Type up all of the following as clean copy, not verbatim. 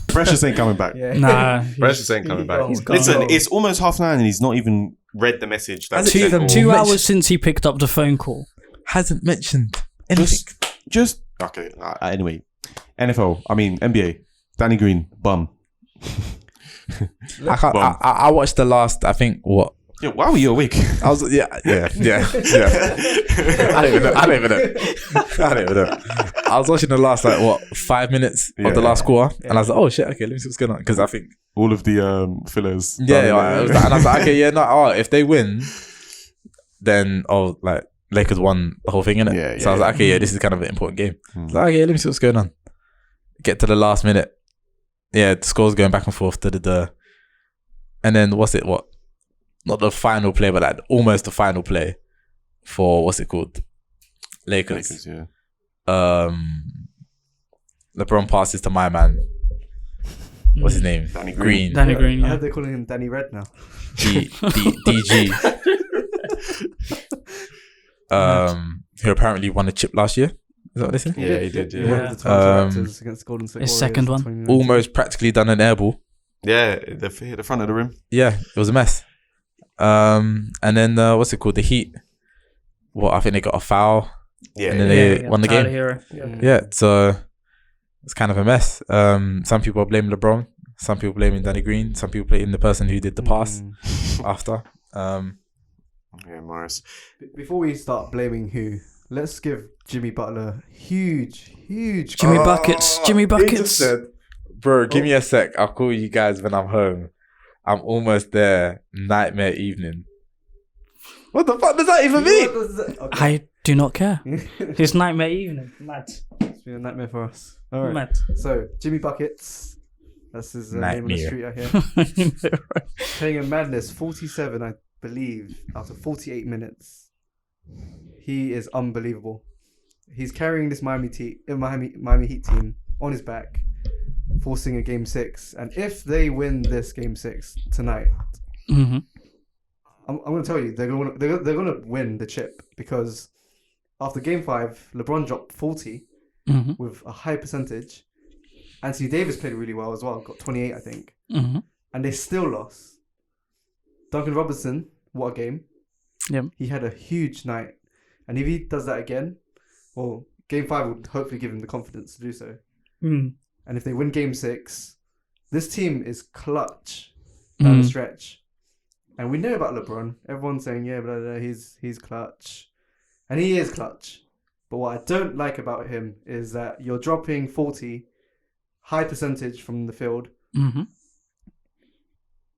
Precious ain't coming back. Yeah. Nah. Precious ain't coming back. He's gone. Listen, it's almost 9:30 and he's not even read the message. That's Two hours since he picked up the phone call. Hasn't mentioned anything. Just okay. Anyway, NFL. I mean NBA. Danny Green, bum. I watched the last. I think what. Yeah, why were you awake? I was yeah. I don't even know. I was watching the last 5 minutes of the last quarter, and I was like, oh shit, okay, let me see what's going on, because I think all of the fillers. And I was like, okay, if they win, then Lakers won the whole thing, innit? Yeah, so I was like, okay, this is kind of an important game. I was like, okay, let me see what's going on. Get to the last minute, the score's going back and forth, and then not the final play, but almost the final play for what's it called? Lakers. Yeah. LeBron passes to my man. What's his name? Danny Green. Danny Green. I Yeah. heard they're calling him Danny Red now. DG. Who apparently won a chip last year. Is that what they said? Yeah, he did. One Yeah. of the Raptors against Golden State His Warriors second in one. 2019. Almost practically done an air ball. Yeah, the front of the rim. Yeah, it was a mess. And then what's it called? The Heat. I think they got a foul. Yeah, And then they won the Tyler game. Hero. Yeah, so it's kind of a mess. Some people are blaming LeBron. Some people blaming Danny Green. Some people blaming the person who did the pass after. Yeah, Morris. Before we start blaming who, let's give Jimmy Butler huge Jimmy Buckets. Jimmy He just Buckets. said, bro, give me a sec. I'll call you guys when I'm home. I'm almost there. Nightmare evening. What the fuck does that even mean? Okay. I do not care. His nightmare evening. Mad. It's been a nightmare for us. All right. Mad. So Jimmy Buckets, that's his name on the street out here. Playing a madness 47, I believe, out of 48 minutes. He is unbelievable. He's carrying this Miami Heat team on his back, forcing a game 6. And if they win this game 6 tonight, Mm-hmm. I'm going to tell you they're going to win the chip, because after game 5, LeBron dropped 40 Mm-hmm. with a high percentage. Anthony Davis played really well as well, got 28, I think, Mm-hmm. and they still lost. Duncan Robinson, what a game! Yep. He had a huge night, and if he does that again, well, game 5 would hopefully give him the confidence to do so. Mm. And if they win game 6, this team is clutch down the stretch. And we know about LeBron. Everyone's saying, yeah, blah, blah, he's clutch. And he is clutch. But what I don't like about him is that you're dropping 40, high percentage from the field. Mm-hmm.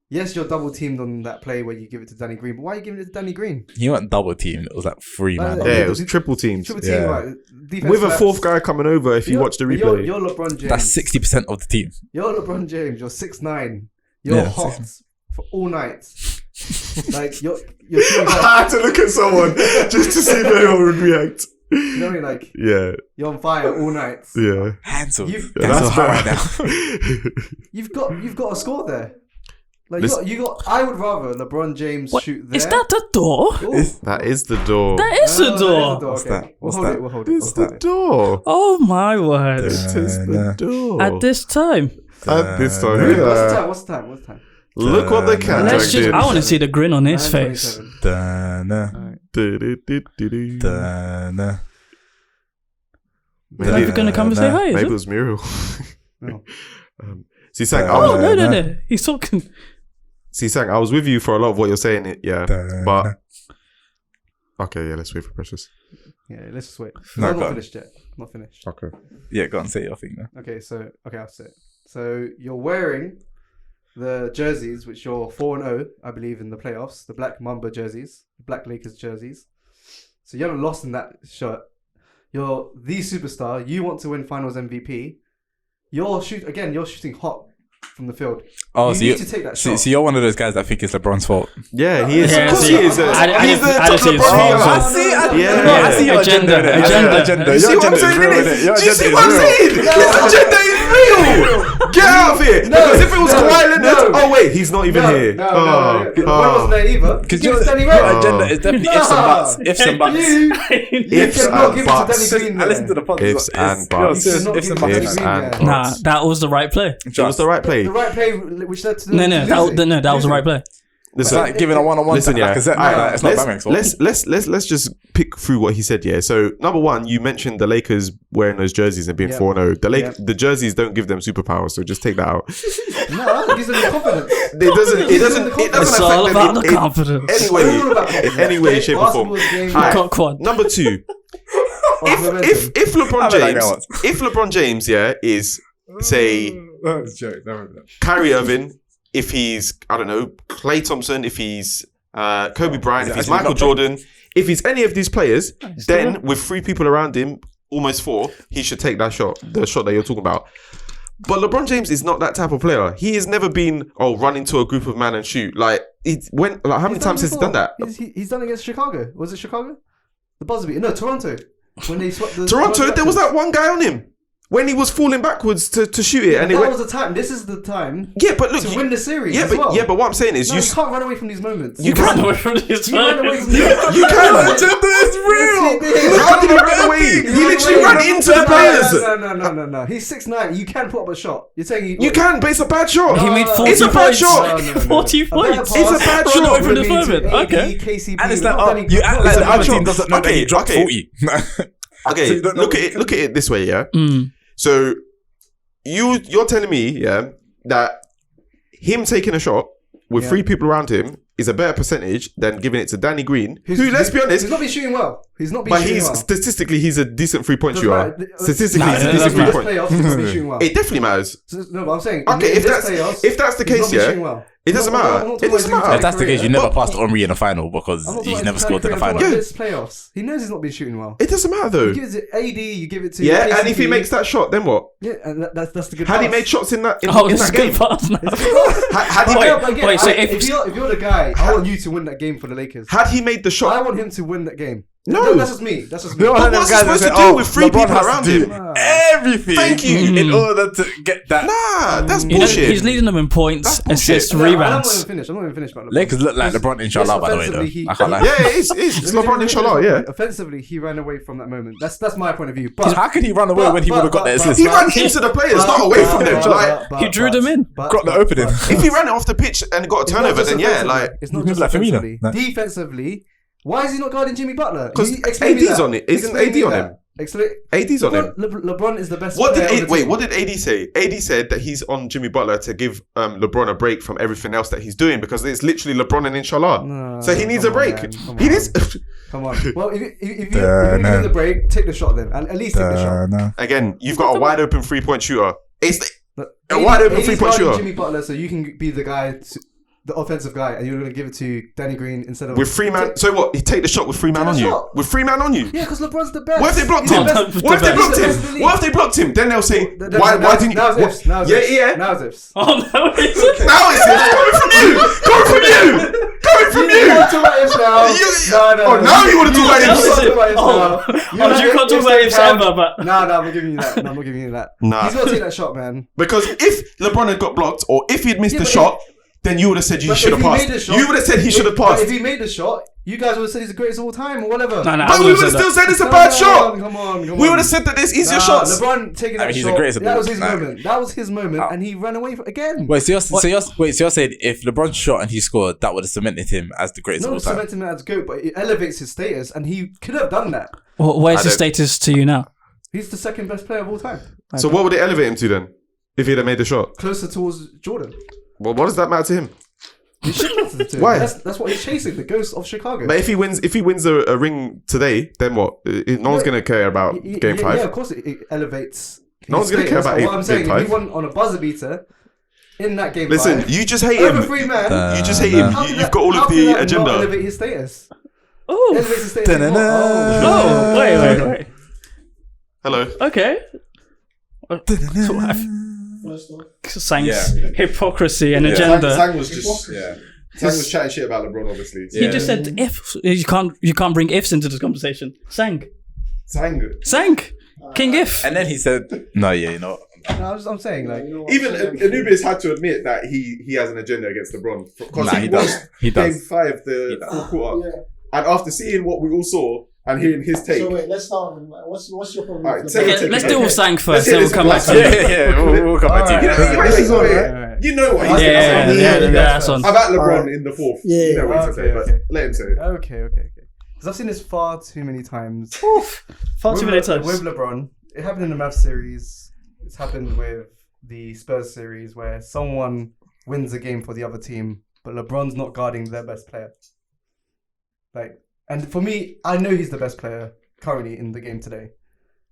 Yes, you're double teamed on that play where you give it to Danny Green. But why are you giving it to Danny Green? He went double team. It was like 3 man. Yeah, Yeah, it was triple teams. Triple team, Yeah. right? Defense With a backs. fourth guy coming over if you watch the replay. You're LeBron James. That's 60% of the team. You're LeBron James. You're 6'9". You're Yeah, hot 6'9". for all night. Like you're feeling hot. I had to look at someone just to see if anyone would react. You know what I mean? Like Yeah, you're on fire all night. yeah. Handsome. You've- That's so hot right now. You've got a score there. Like Listen- you got. I would rather LeBron James shoot there. Is that the door? Ooh. That is the door. That is the That is door. the What's okay. that? What's We'll hold that? it. We'll hold it. It's the door. Oh my word. It is the door. At this time. At this time. What's the Yeah. time? What's the time? What's the time? Look what the cat Let's just. did. I want to see the grin on his face. 9:27. Da-na, Du-du-du-du-du. da-na. Are you going to come and say hi? Is Maybe it it? was Muriel. No. See, Sang, Oh, Da-na. no. He's talking. I was with you for a lot of what you're saying. Yeah, Da-na. but okay, yeah. Let's wait for Precious. Yeah, let's just wait. No, I'm go not on. finished yet. Not finished. Okay. Yeah, go on, say your thing now. Okay, I'll say it. So you're wearing the jerseys, which you're 4-0, I believe, in the playoffs. The Black Mamba jerseys, the Black Lakers jerseys. So you haven't lost in that shirt. You're the superstar. You want to win Finals MVP. You're shooting hot. from the field. Oh, you so need to take that shot. So you're one of those guys that think it's LeBron's fault. Yeah, he is. Yeah, Of course see, he is. I He's the didn't top see his LeBron fault. hater. I see your Agenda. agenda. You see what I'm saying? Do you see what I'm saying? His agenda is real. Get out of here. Because if it was Kawhi Leonard, oh wait, he's not even here. No. One wasn't there either. Because Give it to Danny your Rose. agenda is definitely ifs and buts. Ifs and buts. You Ifs cannot give and it to buts. Danny Green. I listen to the podcast. Ifs and buts. Ifs and Ifs and buts. buts. Nah, that was the right play. It was the right play. The right play, which led to the No, that was the right play. It's Listen, like giving a one-on-one to Lacazette. Alright, It's not Bamang's fault. let's just pick through what he said. Yeah. So number one, you mentioned the Lakers wearing those jerseys and being 4-0. The jerseys don't give them superpowers, so just take that out. No, it gives them the confidence. It doesn't It's all affect about them the confidence. in any way, shape, or form. Alright, Got quad. number two, if LeBron James, is say Kyrie Irving, if he's I don't know Klay Thompson, if he's Kobe Bryant, if he's Michael Jordan, if he's any of these players, then with 3 people around him, almost 4, he should take that shot, the shot that you're talking about. But LeBron James is not that type of player. He has never been run into a group of men and shoot. Like how many times has he done that? He's done against Chicago. Was it Chicago? The buzzer beater. No, Toronto. When they swept the Toronto, there was that one guy on him when he was falling backwards to shoot it, and that was the time. This is the time. Yeah, but look, to win the series. But what I'm saying is, you can't run away from these moments. You can't run away from these You moments. can. Agenda is real. How did he run away? He literally ran into the players. No. He's 6'9". You can put up a shot. You're saying you can, but it's a bad shot. He made 40 It's a bad points. shot. 40 points. It's a bad Run away shot. from this moment. Okay. KCP, And it's like, you act like the other team doesn't know that he dropped 40. Okay, So you don't know look at it this way, yeah. Mm. So you're telling me, yeah, that him taking a shot with 3 people around him is a better percentage than giving it to Danny Green, who, let's be honest, he's not been shooting well. Statistically, he's a decent 3-point shooter. Right. Statistically, he's a decent 3-point. Playoffs, he's not been shooting well. It definitely matters. No, but I'm saying, Okay, if that's the case, yeah, it doesn't matter. It doesn't matter. If that's the case, you never passed Henri in the final because he's never scored in the final. This playoffs, he knows he's not been shooting well. It doesn't matter though. You give it to AD, you give it to KCP. And if he makes that shot, then what? Yeah, and that's the good. Had pass. he made shots in that? This is that game? good pass now. Had he Wait, so if you're the guy, I want you to win that game for the Lakers. Had he made the shot? I want him to win that game. No, that's just me. But what's he supposed to do with 3 people around him? Everything. Thank you. In order to get that. Nah, that's bullshit. He's leading them in points, assists, I'm not rebounds. even finished. About LeBron. Lakers look like LeBron, inshallah, by the way, though. I can't lie. Yeah, it's LeBron, inshallah, yeah. Offensively, he ran away from that moment. That's my point of view. But How could he run away when he would have got that assist? He ran into the players, not away from them. Like, He drew them in. Got the opening. if he ran it off the pitch and got a turnover, then yeah, like it's not just like Firmino. offensively. Defensively, why is he not guarding Jimmy Butler? because AD's on it. Isn't AD on him? AD's on him. LeBron is the best. What player on did the team. what did AD say? AD said that he's on Jimmy Butler to give LeBron a break from everything else that he's doing because it's literally LeBron and inshallah. No, so he needs a break. He needs. Come on. Well, if you're giving the break, take the shot then. At least take the shot. Again, you've got a wide open 3-point shooter. It's a AD wide open AD's 3-point guarding shooter Jimmy Butler, so you can be the guy, the offensive guy, and you're going to give it to Danny Green instead of with 3 man. So what? He take the shot with 3 man on you. shot. With 3 man on you. Yeah, because LeBron's the best. What if they blocked He's him? the best. What if they He's blocked the best in him? the league. What if they blocked him? Then they'll say, Now why didn't you? Now it's ifs. Now it's ifs. Yeah. Now it's ifs. Oh no! Now it's coming from you. Coming from you. You want to talk about ifs now? No. Oh, now you want to talk about You ifs. want to talk about ifs now. You can't talk about ifs ever, but No, I'm not giving you that. No, I'm not giving you that. Nah. He's got to take that shot, man. Because if LeBron had got blocked or if he'd missed the but shot, then you would have said he But should have if he passed. made the shot- You would have said he should have But passed. if he made the shot, you guys would have said he's the greatest of all time or whatever. no, But we would have still said it's a bad shot. Come on. We would have said that there's easier shots. LeBron taking that he's the shot. greatest of That all was his time. moment. That was his moment, and he ran away again. Wait, so you're saying if LeBron shot and he scored, that would have cemented him as the greatest of all Not time? cementing him as GOAT, but it elevates his status, and he could have done that. where's his status to you now? He's the second best player of all time. So what would it elevate him to then? If he'd have made the shot? Closer towards Jordan. Well, what does that matter to him? He should matter to him. Why? That's what he's chasing, the ghost of Chicago. But if he wins a ring today, then what? No one's going to care about Game 5. Yeah, of course it elevates. No one's going to care about What I'm saying, Game 5. if he won on a buzzer beater in that Game Listen, 5, you just hate over him. 3 man, You just hate him. You've got all of the Not agenda. elevate his status. Oh, Elevates his status. wait. Hello. Okay. first off. Sang's hypocrisy and agenda. Sang was just Sang was chatting shit about LeBron, obviously. He just said if you can't bring ifs into this conversation. Sang, King If. And then he said, "No, yeah, you know." No, I'm saying like Even Anubis had to admit that he has an agenda against LeBron because Nah, he does. He does. Game 5, the fourth quarter, and after seeing what we all saw and hearing his take. So wait, let's start. What's your problem? Alright, with take LeBron? it, take Let's it. deal with Sang first, Let's then hear we'll this come back one. to you. Yeah, we'll come back to you. You know what he's Yeah, saying. that's on. About LeBron in the fourth. Yeah. You know what he's saying, but let him say it. Okay. Because I've seen this far too many times. Far too many times. With LeBron, it happened in the Mavs series. It's happened with the Spurs series where someone wins a game for the other team, but LeBron's not guarding their best player. And for me, I know he's the best player currently in the game today.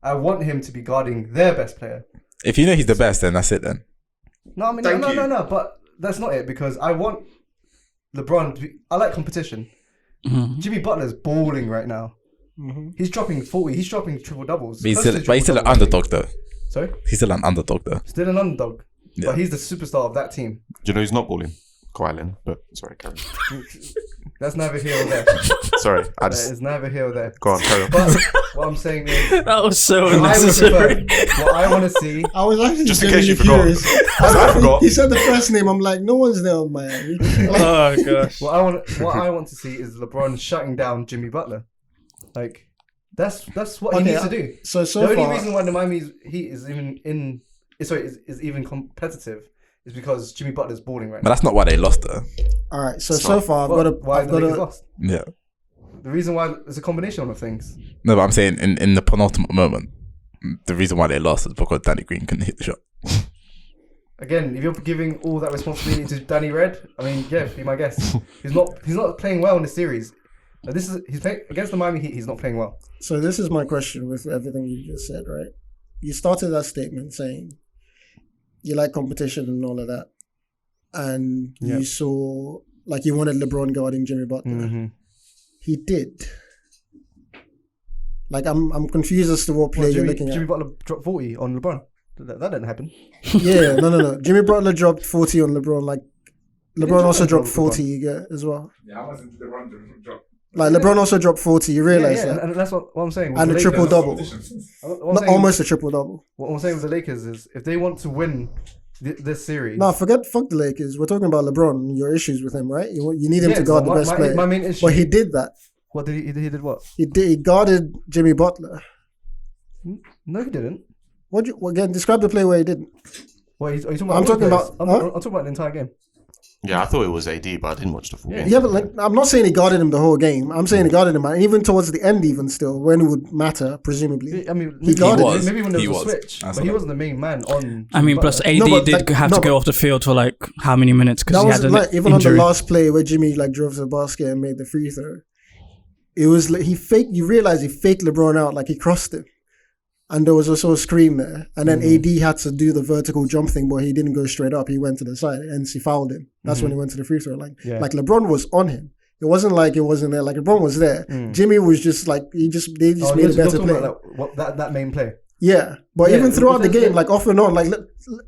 I want him to be guarding their best player. If you know he's the best, then that's it. Then No, I mean, no. But that's not it because I want LeBron to be. I like competition. Mm-hmm. Jimmy Butler's balling right now. He's dropping 40. He's dropping triple doubles. but he's still an underdog though. Sorry, He's still an underdog though. still an underdog. Yeah. But he's the superstar of that team. Do you know who's not balling? Kawhi Leonard, but sorry, carry on. That's neither here or there. Sorry, I That just is neither here or there. go on, carry on. But what I'm saying is, That was so what I would unnecessary. prefer, what I want to see. I was actually Just in case you genuinely forgot. curious. I forgot. He said the first name. I'm like, no one's there on Miami. Oh gosh. What I want to see is LeBron shutting down Jimmy Butler. Like that's what he needs to do. So The only far, reason why the Miami Heat is even competitive is because Jimmy Butler's balling right But now. that's not why they lost though. all right. So far, Why I've the got Lakers a. lost? Yeah. The reason why is a combination of things. No, but I'm saying in the penultimate moment, the reason why they lost is because Danny Green couldn't hit the shot. Again, if you're giving all that responsibility to Danny Red, I mean, yeah, be my guest. He's not playing well in the series. Now, he's playing against the Miami Heat. He's not playing well. So this is my question with everything you just said, right? You started that statement saying you like competition and all of that, and you saw like you wanted LeBron guarding Jimmy Butler. He did. Like I'm confused as to what play you're looking at. Jimmy Butler dropped 40 on LeBron. That didn't happen. Yeah, no. Jimmy Butler dropped 40 on LeBron. Like LeBron also dropped 40 as well. Yeah, how much did LeBron drop? Like LeBron also dropped 40. You realize that? And that's what I'm saying. And a triple double. Not almost a triple double. What I'm saying with the Lakers is if they want to win this series. No, fuck the Lakers. We're talking about LeBron and your issues with him, right? You need him to guard the best player. My main issue. But he did that. What did he did? What? He guarded Jimmy Butler. No, he didn't. Again, describe the play where he didn't. What are you talking about? I'm talking about. I'm talking about the entire game. Yeah, I thought it was AD, but I didn't watch the full game. Yeah, but like, I'm not saying he guarded him the whole game. I'm saying he guarded him, and even towards the end, even still, when it would matter, presumably. I mean, he guarded him. Maybe when there was a switch, but he wasn't the main man on. I mean, plus AD did have to go off the field for like how many minutes because he had an even injury. on the last play where Jimmy like drove to the basket and made the free throw. It was like you realize he faked LeBron out, like he crossed him. And there was also a screen there. And then AD had to do the vertical jump thing, but he didn't go straight up. He went to the side and he fouled him. That's when he went to the free throw line. Yeah. Like LeBron was on him. It wasn't like it wasn't there. Like LeBron was there. Jimmy was just like, they just made a better play. That main play. Yeah. But even throughout the game, like off and on, like,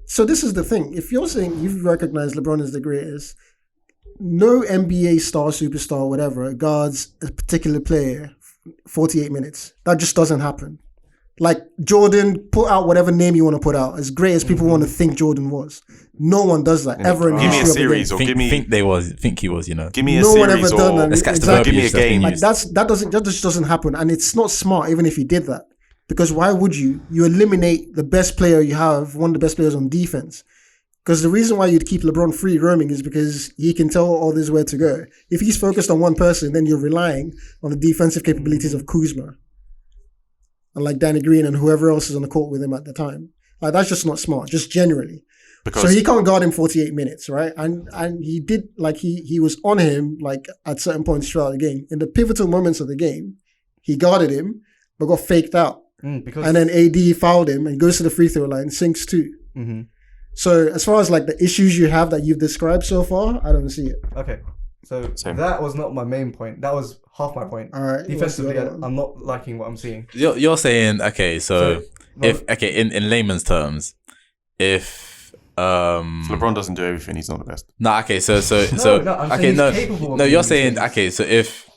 so this is the thing. If you're saying you've recognized LeBron is the greatest, no NBA star, superstar, whatever, guards a particular player 48 minutes. That just doesn't happen. Like Jordan, put out whatever name you want to put out. As great as people want to think Jordan was, no one does that ever in the history of the game. Give me a series or give me. Think he was. You know. Give me a no series one ever done that. Let's catch the Exactly. Give me a game. Like that just doesn't happen, and it's not smart even if he did that. Because why would you? You eliminate the best player you have, one of the best players on defense. Because the reason why you'd keep LeBron free roaming is because he can tell others where to go. If he's focused on one person, then you're relying on the defensive capabilities of Kuzma. And like Danny Green and whoever else is on the court with him at the time. Like that's just not smart, just generally. So he can't guard him 48 minutes, right? And he did, like he was on him like at certain points throughout the game. In the pivotal moments of the game, he guarded him, but got faked out. And then AD fouled him and goes to the free throw line, sinks too. So as far as like the issues you have that you've described so far, I don't see it. Okay. So that was not my main point. That was half my point. All right. Defensively, I'm not liking what I'm seeing. You're saying okay. So if in layman's terms, if LeBron doesn't do everything. He's not the best. No, okay, so you're saying okay. So if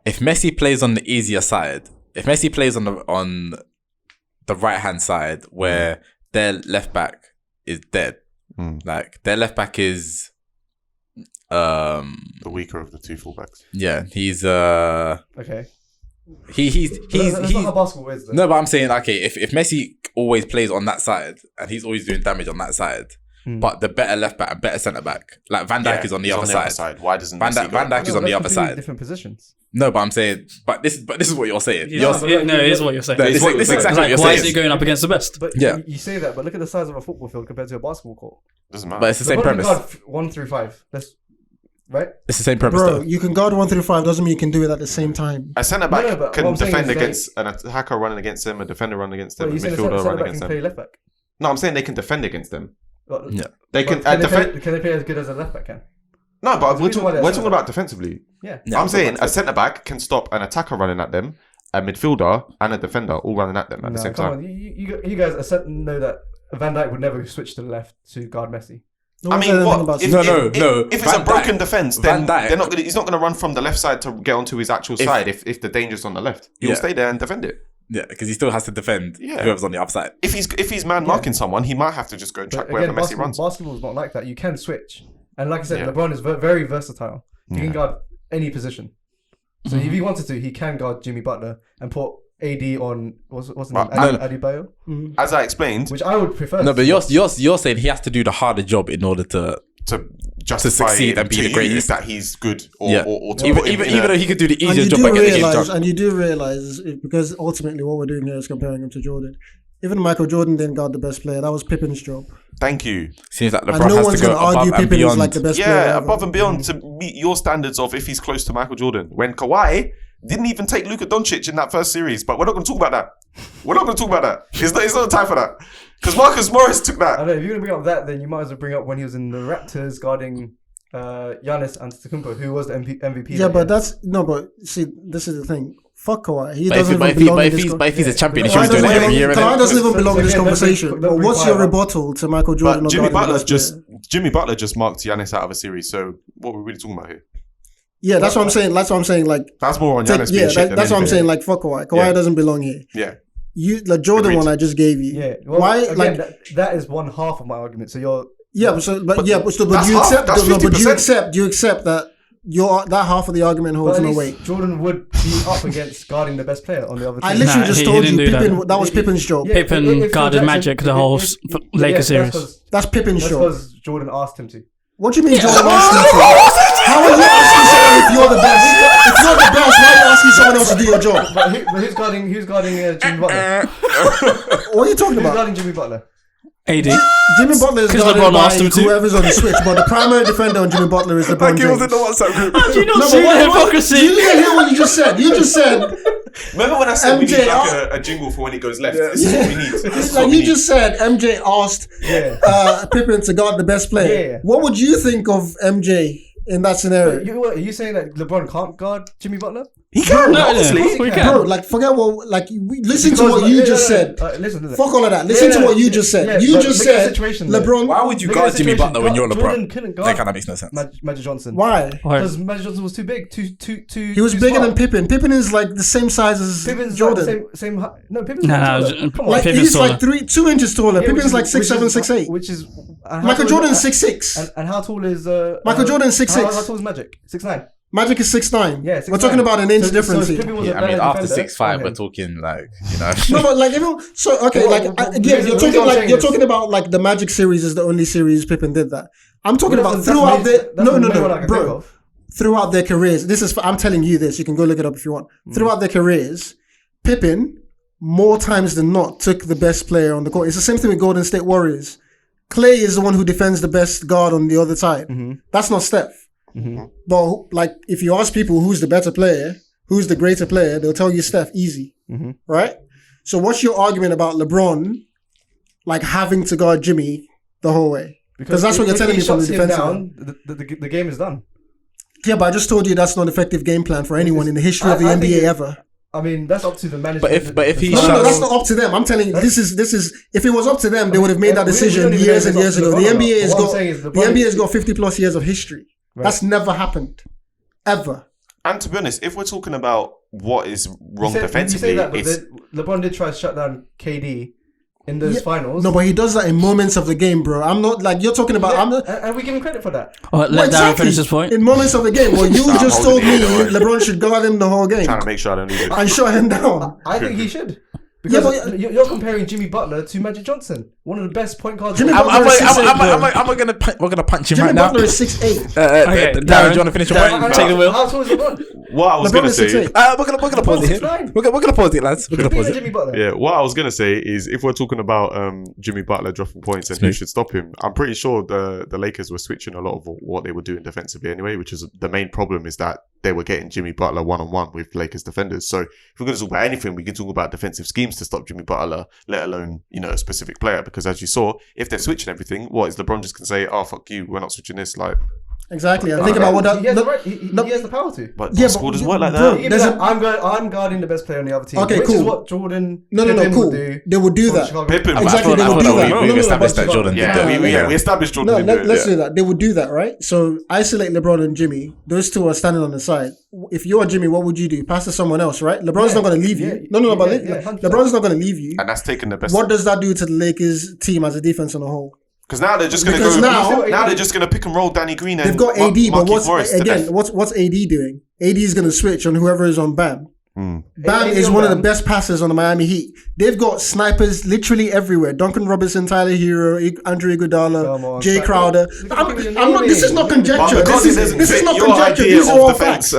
Messi plays on the easier side, if Messi plays on the right hand side where their left back is dead, like their left back is the weaker of the two fullbacks. Yeah, he's okay. He's that's not how basketball is, though. No, but I'm saying okay, if Messi always plays on that side and he's always doing damage on that side, but the better left back and better centre back, like Van Dijk is on the other side. Why doesn't Van Dijk is on the other side? Different positions. No, but I'm saying, but this is what you're saying. No, it is what you're saying. This is exactly what you're why saying. is he going up against the best? But you say that, but look at the size of a football field compared to a basketball court. Doesn't matter. But it's the same premise. 1 through 5. Right? It's the same premise, Bro, though. you can guard 1 through 5. Doesn't mean you can do it at the same time. A centre back can defend like, against an attacker running against him, a defender running against him, a midfielder running against them. Play left back? No, I'm saying they can defend against them. Yeah, they can defend. Can they play as good as a left back can? No, but we're talking about defensively. Yeah. I'm saying a centre back can stop an attacker running at them, a midfielder and a defender all running at them at the same time. You guys know that Van Dijk would never switch to the left to guard Messi. I mean, what? If it's a broken defense, then he's not going to run from the left side to get onto his actual side if the danger's on the left. He'll stay there and defend it. Yeah, because he still has to defend whoever's on the upper side. If he's man marking someone, he might have to just go and track wherever Messi runs. Basketball is not like that. You can switch. And like I said, LeBron is very versatile. He can guard any position. So if he wanted to, he can guard Jimmy Butler and put AD on what's his name? Adebayo. As I explained, which I would prefer. No, but you're saying he has to do the harder job in order to succeed and be the greatest. That he's good, even though he could do the easier job by getting the job. And you do realize, because ultimately what we're doing here is comparing him to Jordan. Even Michael Jordan didn't guard the best player. That was Pippen's job. Thank you. Seems like LeBron and no has one's to go going to argue above and Pippen is beyond. like the best player. Yeah, above and beyond to meet your standards of if he's close to Michael Jordan. When Kawhi didn't even take Luka Doncic in that first series, but we're not going to talk about that. It's not time for that. Because Marcus Morris took that. I know, if you're going to bring up that, then you might as well bring up when he was in the Raptors guarding Giannis Antetokounmpo, who was the MVP. Yeah, but see, this is the thing. Fuck Kawhi. He but doesn't even belong in this But if he's a champion, he Kawhi should do it every year. Kawhi doesn't even belong in this conversation. But what's your rebuttal to Michael Jordan? But Jimmy Butler just marked Giannis out of a series. So what are we really talking about here? Yeah, that's what I'm saying. Like that's more on Giannis. That's what I'm saying. Like fuck Kawhi. Kawhi doesn't belong here. Yeah. The Jordan one I just gave you. Yeah. Well, why? Again, that is one half of my argument. So you're. Yeah, but you accept that that half of the argument holds no weight. Jordan would be up against guarding the best player on the other team. I literally just told you that was Pippen's job. Pippen guarded Magic the whole Lakers series. That's Pippen's job. Because Jordan asked him to. What do you mean Jordan asked him to? How are you asking someone if you're the best? If you're the best, why are you asking someone else to do your job? But who's guarding Jimmy Butler? What are you talking about? Who's guarding Jimmy Butler? AD. Jimmy Butler is guarded by whoever's on the switch, but the primary defender on Jimmy Butler is LeBron James. He was in the WhatsApp group. How do you not see the hypocrisy? You didn't hear what you just said. You just said. Remember when I said we need like a jingle for when it goes left? This is what we need. Just said MJ asked Pippen to guard the best player. Yeah. What would you think of MJ in that scenario? Are you saying that LeBron can't guard Jimmy Butler? He can, obviously. He can. Bro, forget listen to what you just said. Listen. Fuck all of that. Listen to what you just said. You just said LeBron. Why would you guard Jimmy Butler when you're LeBron? Jordan couldn't guard. That kind of makes no sense. Magic Johnson. Why? Because Magic Johnson was too big. He was bigger than Pippen. Pippen is like the same size as Jordan. Same height. No, Pippen's taller. Come on, he's like 2 inches taller. Pippen's like 6'7", 6'8". Which is Michael Jordan is 6'6". And how tall is Michael Jordan is 6'6". How tall is Magic? 6'9". Magic is 6'9". Yeah, 6'9". We're talking about an inch difference here. Yeah, I mean, after 6'5", we're talking No, but you're talking about like the Magic series is the only series Pippen did that. I'm talking about throughout their throughout their careers. I'm telling you this. You can go look it up if you want. Throughout their careers, Pippen more times than not took the best player on the court. It's the same thing with Golden State Warriors. Clay is the one who defends the best guard on the other side. That's not Steph. But if you ask people who's the better player, who's the greater player, they'll tell you Steph, easy, right? So what's your argument about LeBron, having to guard Jimmy the whole way? Because that's what you're telling me from the defensive end. The game is done. Yeah, but I just told you that's not an effective game plan for anyone in the history of the NBA ever. I mean, that's up to the management. But if he no, that's not up to them. I'm telling you, this is. If it was up to them, they would have made that decision years and years ago. The NBA has got 50 plus years of history. Right. That's never happened, ever. And to be honest, if we're talking about what is wrong defensively, LeBron did try to shut down KD in those finals. No, but he does that in moments of the game, bro. I'm not like you're talking about. And we give him credit for that. Let Darren finish this point. In moments of the game, well, you just told me LeBron should guard him the whole game. Trying to make sure I don't lose it. And shut him down. I think he should. Because you're comparing Jimmy Butler to Magic Johnson, one of the best point guards. We're gonna punch him right now. Jimmy Butler is 6'8". Darren, do you want to finish your point? Take the wheel. How tall is LeBron? What I was going to say... we're gonna pause it here. We're gonna pause it, lads. We're gonna pause it. Jimmy Butler. Yeah, what I was going to say is if we're talking about Jimmy Butler dropping points and who should stop him, I'm pretty sure the Lakers were switching a lot of what they were doing defensively anyway, which is the main problem is that they were getting Jimmy Butler one-on-one with Lakers defenders. So if we're going to talk about anything, we can talk about defensive schemes to stop Jimmy Butler, let alone, a specific player. Because as you saw, if they're switching everything, what is LeBron just going to say, oh, fuck you, we're not switching this? Like, exactly. I think about what that... He has the right. He has the power to. But basketball doesn't work like that. I'm guarding the best player on the other team. Okay, which cool. is what Jordan... Cool. They would do that. Pippen. Exactly, they would do that. We established that Jordan did that. We established Jordan did that. Let's do that. They would do that, right? So isolate LeBron and Jimmy. Those two are standing on the side. If you're Jimmy, what would you do? Pass to someone else, right? LeBron's not going to leave you. No, but LeBron's not going to leave you. And that's taking the best. What does that do to the Lakers team as a defense on the whole? Because now they're just going to go. Now they're just going to pick and roll Danny Green and they've got AD, but what's AD doing? doing? AD is going to switch on whoever is on Bam. Bam is one of the best passers on the Miami Heat. They've got snipers literally everywhere. Duncan Robinson, Tyler Hero, Andre Iguodala, Jay Crowder. This is not conjecture. This is not conjecture. These are all facts.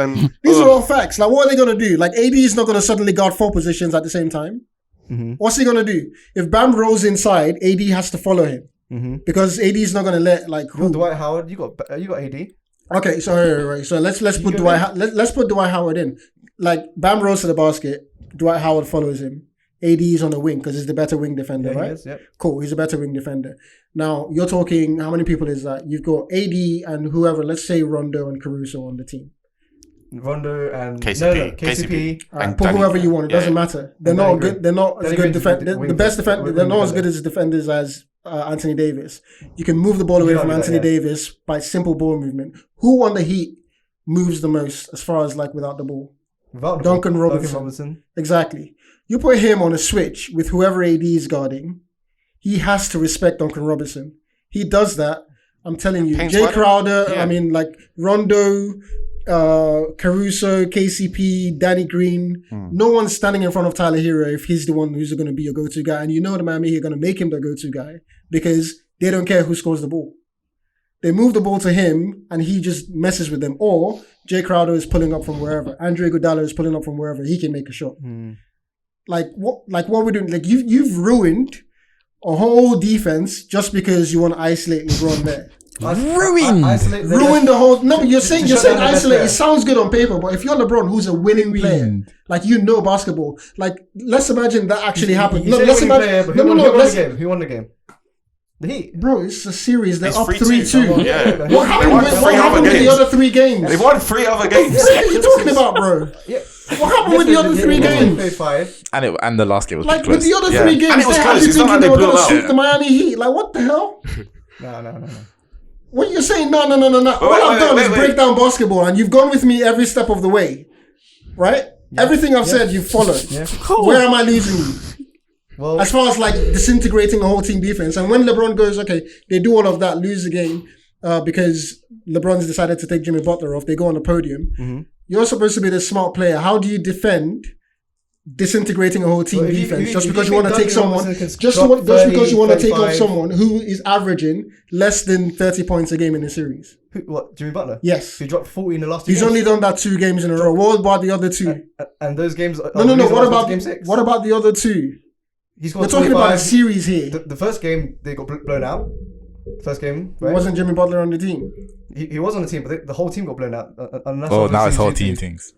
These are all facts. Like, what are they going to do? Like, AD is not going to suddenly guard 4 positions at the same time. Mm-hmm. What's he going to do? If Bam rolls inside, AD has to follow him. Mm-hmm. Because AD is not going to let Dwight Howard. You got AD. Okay, so let's put Dwight Howard in. Like, Bam rolls to the basket, Dwight Howard follows him. AD is on the wing because he's the better wing defender, right? He is, yep. Cool, he's a better wing defender. Now, you're talking, how many people is that? You've got AD and whoever, let's say Rondo and Caruso on the team. Rondo and KCP. Put whoever you want, it doesn't matter. They're not good. They're not as good the best defender. They're not as good as defenders as Anthony Davis. You can move the ball away from Anthony Davis by simple ball movement. Who on the Heat moves the most as far as without the ball? Duncan Robinson. Exactly. You put him on a switch with whoever AD is guarding, he has to respect Duncan Robinson. He does that. I'm telling you. Jay Crowder, Rondo, Caruso, KCP, Danny Green. No one's standing in front of Tyler Hero if he's the one who's going to be your go-to guy. And the Miami Heat are going to make him the go-to guy because they don't care who scores the ball. They move the ball to him and he just messes with them. Or Jay Crowder is pulling up from wherever. Andre Iguodala is pulling up from wherever. He can make a shot. What we're doing, you've ruined a whole defense just because you want to isolate LeBron there. Ruined the whole. No, but you're saying isolate. It sounds good on paper, but if you're LeBron, who's a winning player, basketball, let's imagine that actually happened. Let's imagine. Who won the game? The Heat. Bro, it's a series. They're up 3-2. Yeah. What happened with the other 3 games? They won 3 other games. What are you talking about, bro? Yeah. What happened with the other 3 games? And the last game was close. With the other 3 games, and it was close. It's not like they were going to sweep the Miami Heat. What the hell? No. What you're saying? No. All I've done is break down basketball, and you've gone with me every step of the way, right? Yeah. Everything I've said, you've followed. Yeah. Where am I losing you? Well, as far as disintegrating a whole team defense, and when LeBron goes, okay, they do all of that, lose the game because LeBron's decided to take Jimmy Butler off. They go on the podium. Mm-hmm. You're supposed to be the smart player. How do you defend disintegrating a whole team defense just because you want to take someone? Just because you want to take off someone who is averaging less than 30 points a game in the series. What, Jimmy Butler? Yes. He dropped 40 in the last 2 games. He's only done that 2 games in a row. What about the other 2? And those games. No. What about the other 2? We're talking about a series here. The first game, they got blown out. First game, right? Wasn't Jimmy Butler on the team? He was on the team, but the whole team got blown out. Now it's whole team things.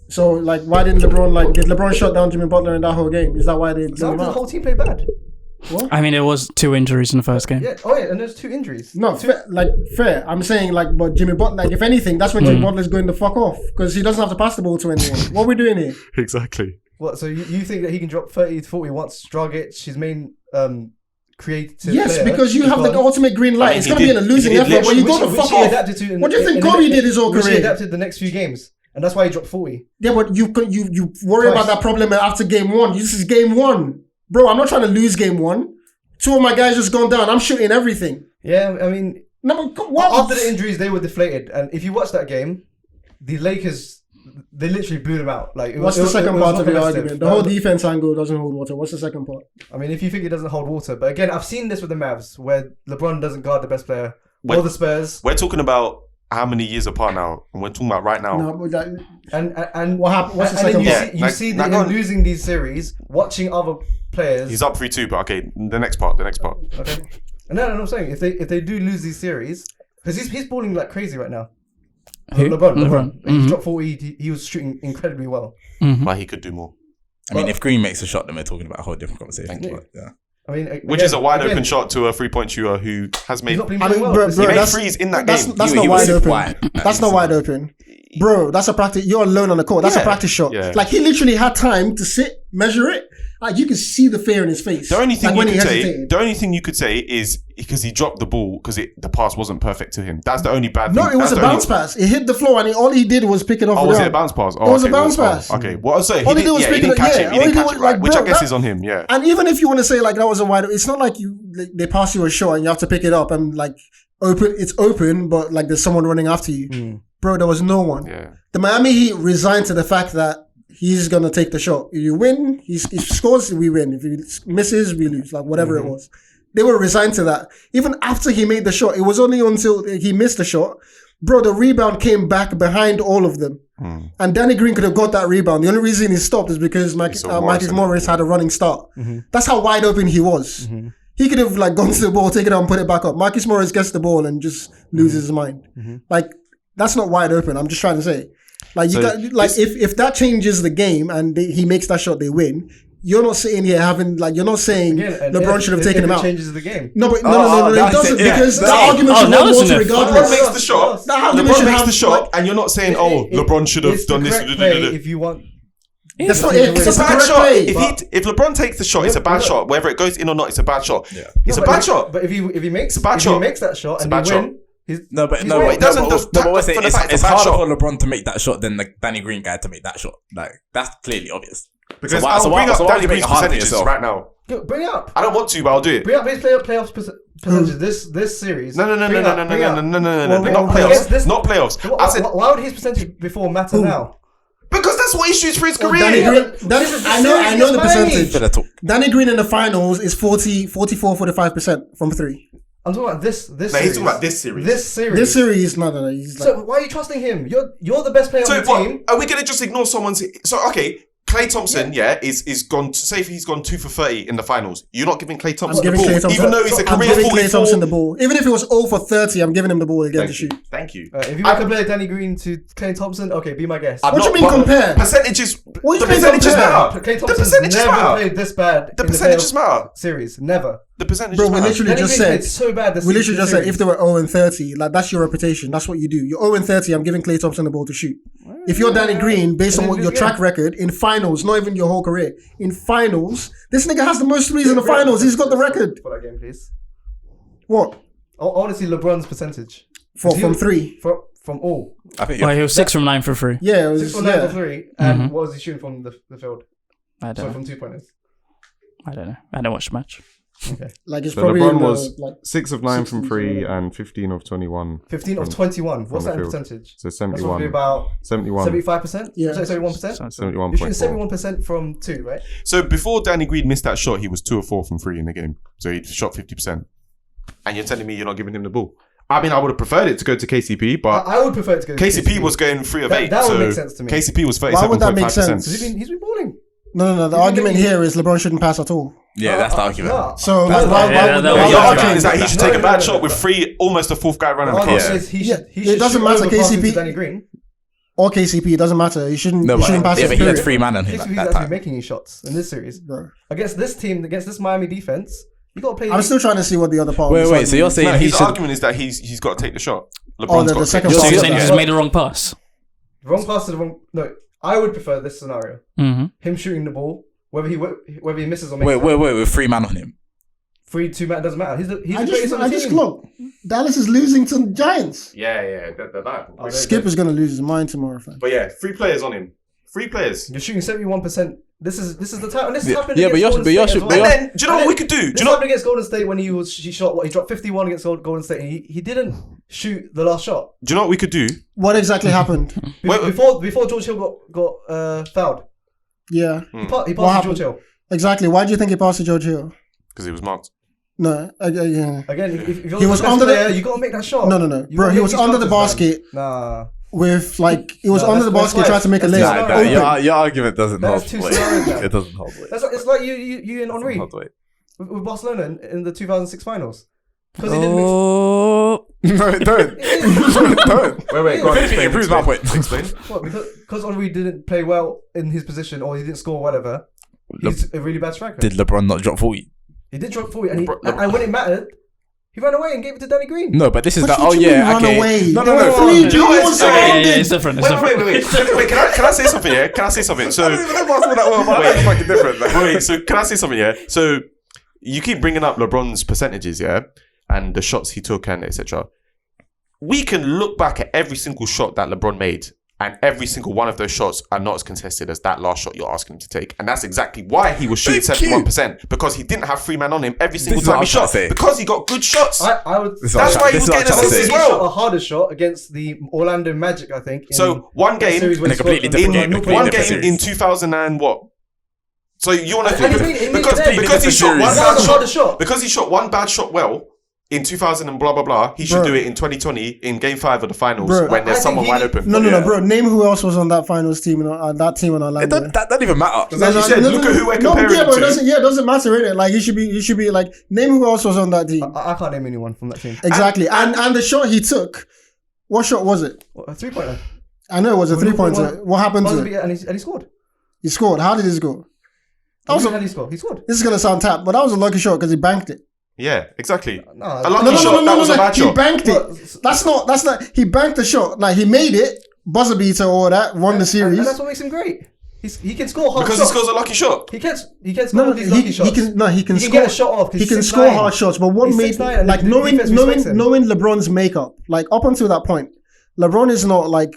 So, why didn't LeBron, did LeBron shut down Jimmy Butler in that whole game? Is that why they blew him out? The whole team played bad. What? I mean, there was 2 injuries in the first game. Yeah. Oh yeah, and there's 2 injuries. No, fair. I'm saying but Jimmy Butler. Like, if anything, that's when Jimmy Butler's going to fuck off because he doesn't have to pass the ball to anyone. What are we doing here? Exactly. What? So you think that he can drop 30 to 40 once Dragic, his main creative Yes, player, because you have the ultimate green light. It's gonna be in a losing effort, but you got to fuck off. What do you think Kobe did his whole career? He career? adapted the next few games, and that's why he dropped 40. Yeah, but you worry about that problem after game 1. This is game 1, bro. I'm not trying to lose game 1. 2 of my guys just gone down. I'm shooting everything. Yeah, I mean, no, what? After the injuries, they were deflated, and if you watch that game, the Lakers, they literally blew them out. Like, what's the second part of the argument? The whole defense angle doesn't hold water. What's the second part? I mean, if you think it doesn't hold water, but again, I've seen this with the Mavs where LeBron doesn't guard the best player or the Spurs. We're talking about how many years apart now, and we're talking about right now. No, but and what happened? What's the second part? You see them losing these series, watching other players. He's up 3-2, but okay, the next part. Okay. And no, I'm saying if they do lose these series, because he's balling like crazy right now. Who? LeBron. He dropped 40. He was shooting incredibly well. But he could do more. I mean, if Green makes a shot, then we're talking about a whole different conversation. But, yeah. I mean, which is a wide open shot to a 3-point shooter who has made. He made threes in that game. That's not wide open. That's not wide open, bro. That's a practice. You're alone on the court. That's a practice shot. Yeah. Like, he literally had time to sit, measure it. Like, you can see the fear in his face. The only thing you could say is because he dropped the ball because the pass wasn't perfect to him. That's the only bad thing. No, it was a bounce pass. It hit the floor and all he did was pick it off. Oh, was it a bounce pass? Oh, it was a bounce pass. Okay, what I was saying, all he did was pick it up. He didn't catch it right, which I guess is on him. Yeah. And even if you want to say like that was a wide, it's not like they pass you a shot and you have to pick it up and like open. It's open, but like there's someone running after you, bro. There was no one. Yeah. The Miami Heat resigned to the fact that he's gonna take the shot. If you win, he scores, we win. If he misses, we lose. Like whatever it was, they were resigned to that. Even after he made the shot, it was only until he missed the shot, bro. The rebound came back behind all of them, and Danny Green could have got that rebound. The only reason he stopped is because Marcus Morris had a running start. That's how wide open he was. He could have like gone to the ball, take it out, and put it back up. Marcus Morris gets the ball and just loses his mind. Like that's not wide open. I'm just trying to say. Like if that changes the game and he makes that shot, they win. You're not sitting here you're not saying LeBron should have taken him out. Changes the game. No, it doesn't because the argument should hold water regardless. LeBron makes the shot. LeBron makes the shot, and you're not saying, LeBron should have done this. If you want. That's not it. It's a bad shot. If LeBron takes the shot, it's a bad shot. Whether it goes in or not, it's a bad shot. Yeah. It's a bad shot. But if he makes that shot and you win. It's harder for LeBron to make that shot than the Danny Green guy to make that shot. Like that's clearly obvious. Because I'll bring up Danny Green's percentages right now. Bring it up. I don't want to, but I'll do it. Bring up his playoffs percentages this series. No. Not playoffs. Not playoffs. I said, why would his percentage before matter now? Because that's what he shoots for his career. Danny Green, I know the percentage. Danny Green in the finals is 44-45% from 3. I'm talking about this series. He's talking about this series. This series, no. He's like, so why are you trusting him? You're the best player on the team. Are we going to just ignore someone's... So, okay, Klay Thompson, is gone... Say if he's gone 2 for 30 in the finals. You're not giving Klay Thompson the ball, even though he's a career 44. Klay Thompson the ball. Even if it was 0 for 30, I'm giving him the ball again to shoot. Thank you. If you want to compare Danny Green to Klay Thompson, okay, be my guest. What do you mean compare? Percentages... What do you mean compare? Klay Thompson's never played this bad the percentages matter. Series. Never. The percentage. Bro, we literally just said. It's so bad. We literally just said if they were 0 and 30, like that's your reputation. That's what you do. You're 0 and 30. I'm giving Klay Thompson the ball to shoot. If you're Danny Green, based on what your track record in finals, not even your whole career, in finals, this nigga has the most threes in the finals. He's got the record. For that game, please. What? I want to see LeBron's percentage. From 3. From all. I think. Well, he was 6 from 9 for 3. Yeah, it was 6 from 9 for 3. And what was he shooting from the field? I don't know. From 2-pointers. I don't know. I don't watch the match. Okay. Like it's probably LeBron was 6 of 9 from 3 and 15 of 21. 15 of 21. What's that in percentage? So 71. That's about 71. 75%? Yeah. 71%? 71.4. You're shooting 71% from 2, right? So before Danny Green missed that shot, he was 2 of 4 from 3 in the game. So he shot 50%. And you're telling me you're not giving him the ball? I mean, I would have preferred it to go to KCP, but I would prefer it to go to KCP was going 3 of 8. That would make sense to me. KCP was 37.5%. Why would that make sense? He's been balling. No. The argument here is LeBron shouldn't pass at all. Yeah, that's the argument. No. So why the argument is that he should take a bad shot with 3, almost a 4th guy running across. It doesn't matter. KCP Danny Green or KCP, it doesn't matter. He shouldn't pass. Yeah, but he had 3 man on him. KCP's actually making his shots in this series. Bro. Against this team, against this Miami defense, You got to play. I'm still trying to see what the other part. Wait. So you're saying his argument is that he's got to take the shot. LeBron's the second So part. you're saying he's made the wrong pass? The wrong pass to the wrong. No, I would prefer this scenario. Mm-hmm. Him shooting the ball, whether he misses or makes. Wait. With 3 man on him. 3-2 man doesn't matter. He's the I greatest on the just team. look. Dallas is losing to the Giants. Yeah, they're bad. Skip is gonna lose his mind tomorrow, fam. But yeah, 3 players on him. 3 players. You're shooting 71%. This is the time. And this happened Yeah, against but Golden State as well. And then, do you know what we could do? This happened against Golden State when he shot what? He dropped 51 against Golden State. And he didn't shoot the last shot. Do you know what we could do? What exactly happened? Before George Hill got fouled. Yeah, He passed to George Hill. exactly. Why do you think he passed to George Hill? Because he was marked. No, yeah. Again, if you're He was the best under the- player, you got to make that shot. No, You bro. gotta He make was these under the shots, man. basket Nah. with like he was No, under the that's basket trying to make a twice. layup. That's Open. Your argument doesn't hold That's two weight. scenarios now. It doesn't hold weight. It's like you and Henry Hold weight. with Barcelona in the 2006 finals. Because he didn't Oh, No, don't. Wait, go on, It proves my point. Explain. because Henry didn't play well in his position or he didn't score whatever. He's a really bad striker. Did LeBron not drop 40? He did drop 40 and when it mattered, he ran away and gave it to Danny Green. No, but this is What that. do Oh you mean yeah, run okay. away? No. They were free. Do you know what He was it's- okay, surrounded. it's different. It's different. Wait. Can I say something? Yeah. Can I say something? So That's fucking different. wait. So can I say something? Yeah. So you keep bringing up LeBron's percentages, yeah, and the shots he took and etc. We can look back at every single shot that LeBron made, and every single one of those shots are not as contested as that last shot you're asking him to take. And that's exactly why he was shooting 71%, because he didn't have 3 man on him every single This is what time he I'm trying shot. to say. Because he got good shots. I would. That's why he was getting assists as He shot a well. harder shot against the Orlando Magic, I think. So one that game series when in a he scored completely different game, no One different game series. in 2000 and what? So you want to And think it made because it he different shot one series. bad That was a harder shot. because he shot one bad shot well in 2000 and blah blah blah. He should Bro. do it in 2020 in Game 5 of the finals Bro, when there's I think someone he- wide open. No, bro. Name who else was on that finals team that team in Orlando. That doesn't even matter. As you said, look at who we're comparing yeah, but to. it doesn't matter, innit? Like you should be like name who else was on that team. I can't name anyone from that team. Exactly, and the shot he took, what shot was it? What, a 3-pointer. I know it was a 3-pointer. What happened to it? And he scored. He scored. How did he score? How did he score? He scored. This is gonna sound tap, but that was a lucky shot because he banked it. Yeah, exactly. No, A lucky shot. That was a bad He shot. banked it. That's not. He banked the shot. Like he made it, buzzer beater or that, won the series. And that's what makes him great. He can score hard Because shots. he scores a lucky shot. He can score these lucky shots. He can He score. get a shot off. He can score hard shots, but what He's made 6'9" and like the knowing defense respects him. LeBron's makeup, like up until that point, LeBron is not like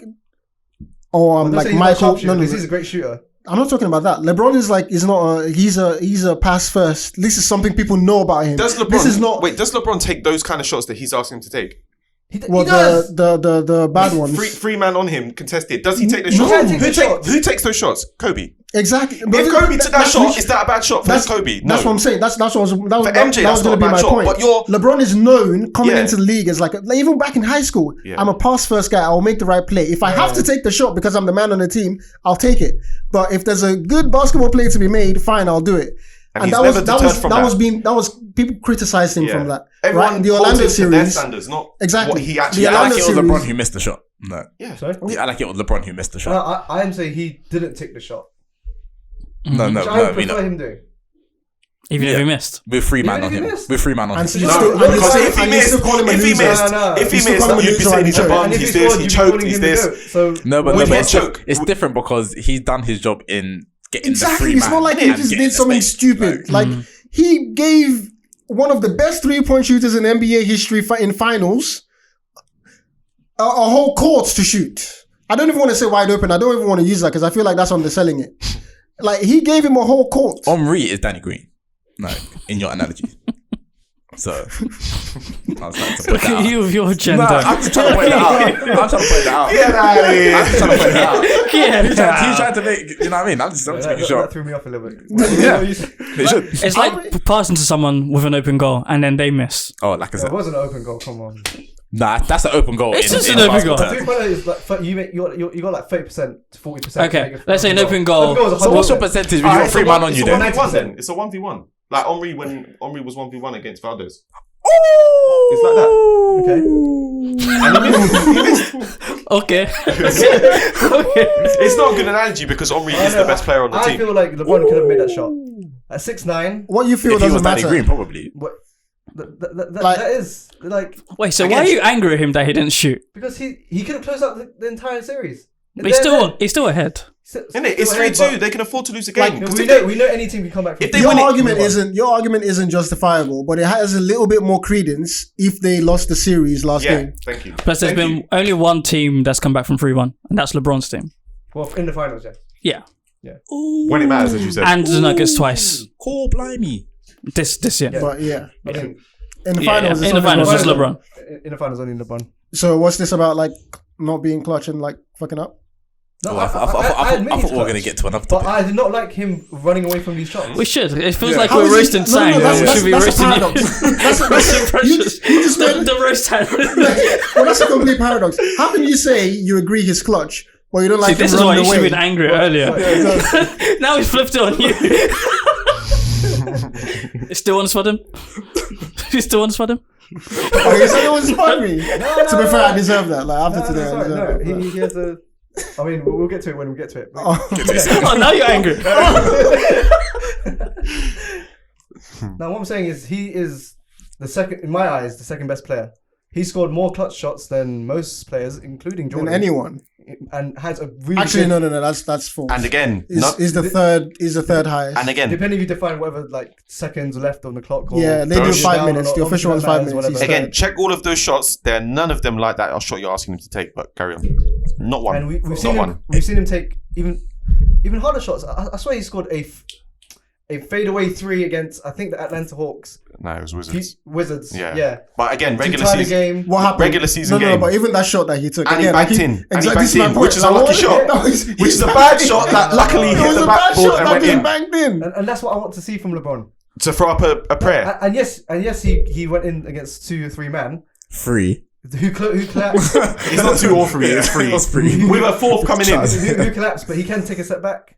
like Michael. No, he's a great shooter. I'm not talking about that. LeBron is not he's a pass first. This is something people know about him. Does LeBron? This is not Does LeBron take those kind of shots that he's asking him to take? He the does. the bad ones. Three man on him contested. Does he take those No. shots? He takes shots. Who takes those shots? Kobe. Exactly. If Kobe took that shot, is that a bad shot for Kobe? No. That's what I'm saying. That's what was MJ, that was that's going not to a be bad my shot, point. but you're- LeBron is known coming Yeah. into the league as like even back in high school. Yeah. I'm a pass first guy. I'll make the right play. If I have to take the shot because I'm the man on the team, I'll take it. But if there's a good basketball play to be made, fine, I'll do it. And he's never deterred from that. That was people criticized him from that. Everyone right? The holds Orlando him to their series. standards, not Exactly. what he actually The I like Orlando it was series- LeBron who missed the shot. No. Sorry? Yeah, I like it was LeBron who missed the No, shot. I am saying he didn't take the shot. No, Which I would we prefer know. him doing. even if he missed. With 3 man Even on if he him. missed. With 3 man on him. And so you No, still, because and if he you missed, still call him a if he loser. missed, No. if he You still missed, call him a you'd be loser saying on he's the a show. bum, And if he's he this, scored, he you'd be choked, calling he's him the this. GOAT. So No, but When he it's, choke- it's different because he's done his job in getting the 3 Exactly. man. It's not like he and just getting did the something space. stupid. Like he gave one of the best 3-point shooters in NBA history in finals a whole court to shoot. I don't even want to say wide open. I don't even want to use that because I feel like that's underselling it. Like he gave him a whole court. Henry is Danny Green. Like, in your analogy. So, I was trying to put Look that at out. you with your No, gender. I'm just trying to point that out. I'm trying to point that out. Get out of here. I'm just trying to point that out. Yeah, He's trying to make, you know what I mean? I'm just making that sure. threw me off a little bit. Yeah. He should. It's like passing to someone with an open goal and then they miss. Oh, like I It said. wasn't an open goal. Come on. Nah, that's an open goal. It's just in an open basketball goal. terms. 3-pointer is like you got like 30% to 40%. Okay, let's say an open goal. So what's your percentage when you got 3 man on you then? It's a 1v1 then. It's a 1v1. Like Henry when Henry was 1v1 against Valdez. It's like that. Okay. And he missed. Okay. It's not a good analogy because Henry is the best player on the I team. feel like LeBron could have made that shot. At 6'9". What you feel If he doesn't was Danny matter. Green, probably. What? Like- That is like Wait, so why are you angry at him that he didn't shoot? because he could have closed out the entire series. But he's still ahead. Isn't it? It's 3-2. They can afford to lose a game. No, we know any team can come back from If they Your win it, argument isn't justifiable, but it has a little bit more credence if they lost the series last yeah, game. thank you. Plus, there's been only one team that's come back from 3-1, and that's LeBron's team. Well, in the finals, yeah. Yeah. When it matters, as you said. And the Nuggets twice. Cool, blimey. This year. Yeah. But yeah, I mean, in the finals, it's In the only finals, LeBron. it's LeBron. in the finals, only LeBron. So what's this about? Like not being clutch and like fucking up? No, I thought we were going to get to another But topic. I did not like him running away from these shots. We should. It feels like How we're is it- roasting no, Sang. that's- We should be that's a roasting you. paradox. Roasting Precious. you just made- The roast time. Well, that's a complete paradox. How can you say you agree he's clutch, but you don't like See, this him is why you running should away? have been angry earlier. Now he's flipped it on you. It's still on Swadham? You still on Swadham? Oh, you said it was funny. To be fair, I deserve that. Like after today, I deserve it. He has a. I mean, we'll get to it when we get to it. Oh, now you're angry. Now, what I'm saying is, he is the second, in my eyes, the second best player. He scored more clutch shots than most players, including Jordan. Than anyone. And has a really Actually, good, no. That's false. And again, is the third highest. and again, depending if you define whatever like seconds left on the clock. Or Yeah, they do Those 5 down minutes. or The not, official one's obviously 5 that minutes. matters, He's again, check all of those shots. There are none of them like that shot you're asking him to take. But carry on. Not one. And we've Not seen one. him. We've seen him take even harder shots. I swear he scored a fadeaway 3 against I think the Atlanta Hawks. No, it was Wizards. Wizards. Yeah. Yeah. But again, regular Two-tie the season. game. What happened? Regular season No, game. but even that shot that he took, And he again, backed like, in. And he exactly, backed this is my in, point. which is a lucky Like, shot. that was- Which is a bad shot that luckily It hit was the a bad backboard shot and that went just in. banged in. And that's what I want to see from LeBron. To throw up a prayer. And yes, he went in against 2 or 3 men Free. who collapsed. It's not 2 or 3, it's 3. It was free. With a fourth coming in. who collapsed, but he can take a step back.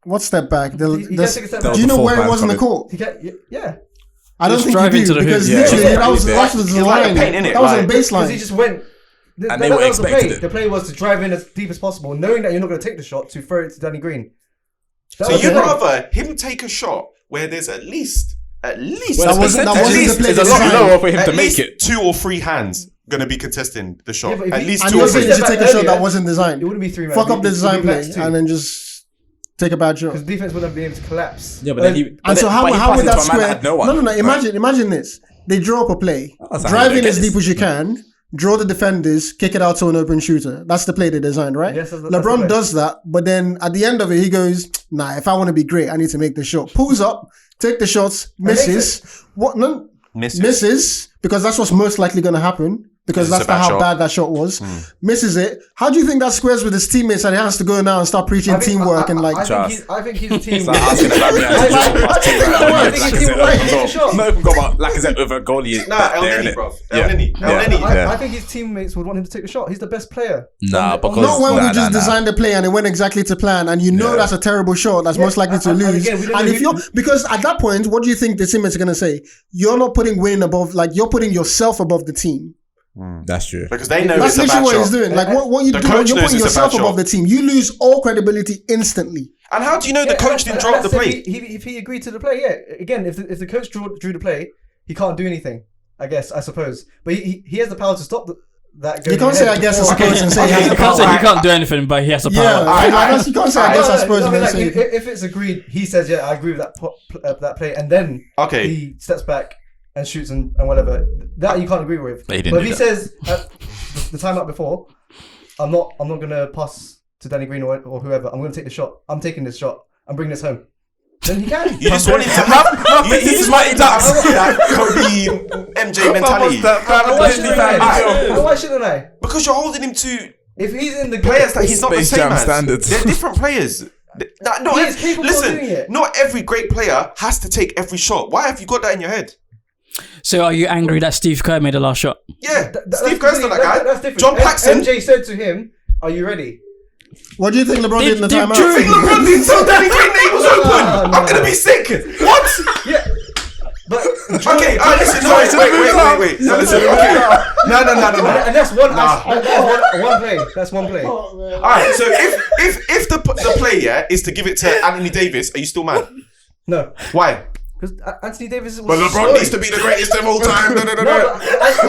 What step back? He can take a step back. Do you know the where fourth it was in the man court? He can, yeah. I don't Just think drive you into do the hoop. because Yeah, literally yeah, that was yeah. the It's like a line. paint, innit? That was on Like- Because he baseline. just went. And they were was the play. expected it. The play was to drive in as deep as possible, knowing that you're not going to take the shot, to throw it to Danny Green. So you'd rather him take a shot where there's at least Well, That wasn't the play It's a lot design. lower for him at to make least it. 2 or 3 hands gonna be contesting the shot. Yeah, but if At he- least And 2 you're or 3. saying to take a shot that wasn't It designed. wouldn't be 3 men. Fuck up the design play Because and then just take a bad shot. the defense wouldn't have been able to collapse. Yeah, but then he. And so how would that to a man square? had no one. No. Imagine this. They draw up a play, That's how drive you in get as this. deep as you can, draw the defenders, kick it out to an open shooter. That's the play they designed, right? Yes, that's the LeBron play. does that, but then at the end of it, he goes, "Nah, if I want to be great, I need to make the shot." Pulls up, take the shots, misses. What? No, misses because that's what's most likely going to happen. Because It's a that's bad how shot. bad that shot was. Misses it. How do you think that squares with his teammates and he has to go now and start preaching teamwork and like? I think he's a team. It's like asking about me. Not even got about Lacazette with a goalie. Nah, El there, Nini, innit? bro. Yeah. El Nini. Yeah. El Nini. Yeah. I think his teammates would want him to take the shot. He's the best player. Nah, On the- because Not when we nah, just nah. designed the play and it went exactly to plan, and you know Yeah. that's a terrible shot. That's most likely to and lose. again, we don't And know if who- you're because at that point, what do you think the teammates are gonna say? You're not putting winning above, like you're putting yourself above the team. That's true. Because they know That's it's a literally bad what he's shot. doing. Like what you The do, coach you're knows putting it's a bad yourself above shot. the team. You lose all credibility instantly. And how do you know the coach didn't draw up the play? If he agreed to the play, yeah. Again, if the coach drew the play, he can't do anything. I suppose. But he has the power to stop that. You can't say I guess I suppose and say he has You the can't say power. he can't do anything, but he has the power. Yeah, you can't say I guess I suppose and then Like, say. if it's agreed, he says, yeah, I agree with that play, and then Okay. he steps back and shoots and whatever. That you can't agree with. But he didn't But if do he says the timeout before, I'm not gonna pass to Danny Green or whoever. I'm gonna take the shot. I'm taking this shot. I'm bringing this home. Then he can. You just want him to have. This is why that Kobe MJ mentality. Why shouldn't I? Because you're holding him to If he's in the players that he's not the Space same Jam as. standards. They're different players. No, He is capable of doing listen. it. Not every great player has to take every shot. Why have you got that in your head? So are you angry that Steve Kerr made the last shot? Yeah, That's Steve Kerr's not that guy. That's different. John Paxson. MJ said to him, "Are you ready?" What do you think LeBron did in the Did timeout? Drew- LeBron didn't tell Danny Green that he was open. no, I'm gonna be sick. What? Yeah. But Okay, listen. No, wait. No, listen. Okay. No. and that's one. That's one play. That's one play. All right. So if the play is to give it to Anthony Davis, are you still mad? No. Why? Because Anthony Davis was. But LeBron needs to be the greatest of all time. No.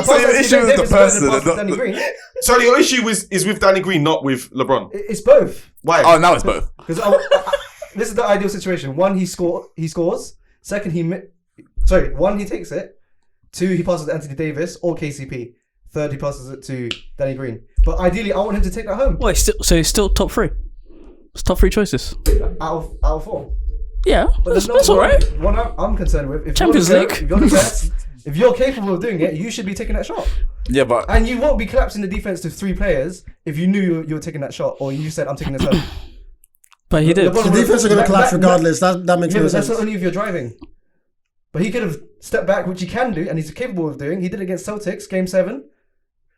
So your issue is the person, not Danny Green. So your issue is with Danny Green, not with LeBron. It's both. Why? Oh, now it's both. Because this is the ideal situation. One, he scores. Second, one, he takes it. Two, he passes to Anthony Davis or KCP. Third, he passes it to Danny Green. But ideally, I want him to take that home. Well, he's still top 3. It's top 3 choices. Out of 4. Yeah, that's all right. One I'm concerned with. If Champions League. If you're the best, if you're capable of doing it, you should be taking that shot. Yeah, but And you won't be collapsing the defense to 3 players if you knew you were taking that shot or you said, I'm taking this home. But he did. The defense are going to collapse regardless. That makes no sense. That's only if you're driving. But he could have stepped back, which he can do, and he's capable of doing. He did it against Celtics, Game 7,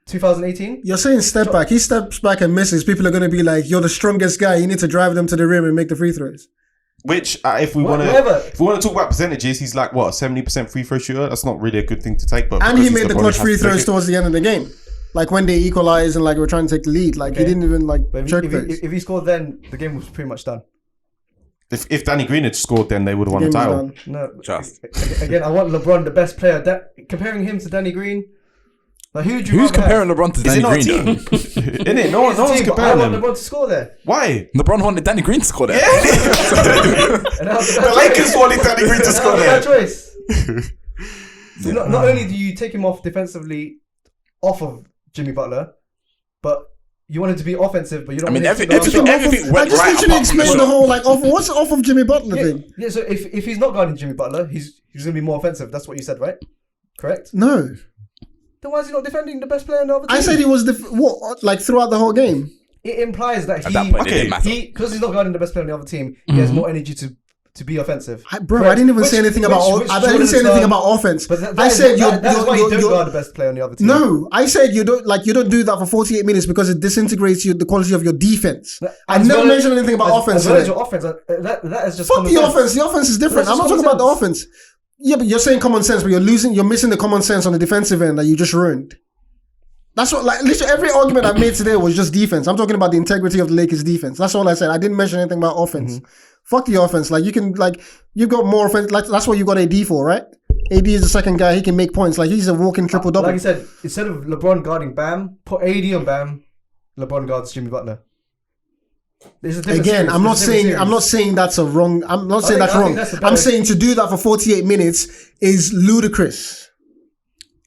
2018. You're saying step back. He steps back and misses. People are going to be like, you're the strongest guy. You need to drive them to the rim and make the free throws. Which, if we want to talk about percentages, he's like what 70% free throw shooter. That's not really a good thing to take. But and he made the clutch free throws towards the end of the game, like when they equalized and like we're trying to take the lead. Like he didn't even like choke things. If he scored, then the game was pretty much done. If Danny Green had scored, then they would have won the title. No, Just again, I want LeBron, the best player. Comparing him to Danny Green. Like, who's comparing LeBron to Danny Green? Isn't it? No one's comparing I him. want LeBron to score there. Why? LeBron wanted Danny Green to score there. The Lakers wanted Danny Green to score there. Bad choice. Not only do you take him off defensively, off of Jimmy Butler, but you want him to be offensive, but you don't. I mean, everything went just right. literally explain the whole like what's off of Jimmy Butler thing. Yeah. So if he's not guarding Jimmy Butler, he's going to be more offensive. That's what you said, right? Correct. No. Then why is he not defending the best player in the other team? I said he was like throughout the whole game. It implies that At that point, it didn't matter. because he's not guarding the best player on the other team, he has more energy to be offensive. I didn't even say anything about. I didn't say anything about offense. But I said that's why you don't guard the best player on the other team. No, I said you don't do that for 48 minutes because it disintegrates the quality of your defense. I never mentioned anything about offense. As well as your offense, that is just fuck the offense. The offense is different. I'm not talking about the offense. Yeah, but you're saying common sense, but you're missing the common sense on the defensive end that you just ruined. That's what, like, literally every argument I made today was just defense. I'm talking about the integrity of the Lakers defense. That's all I said. I didn't mention anything about offense. Fuck the offense. Like, you've got more offense. Like, that's what you got AD for, right? AD is the second guy. He can make points. Like, he's a walking triple-double. Like I said, instead of LeBron guarding Bam, put AD on Bam, LeBron guards Jimmy Butler. Again, I'm not saying that's a wrong. I'm not saying that's wrong. I'm saying to do that for 48 minutes is ludicrous.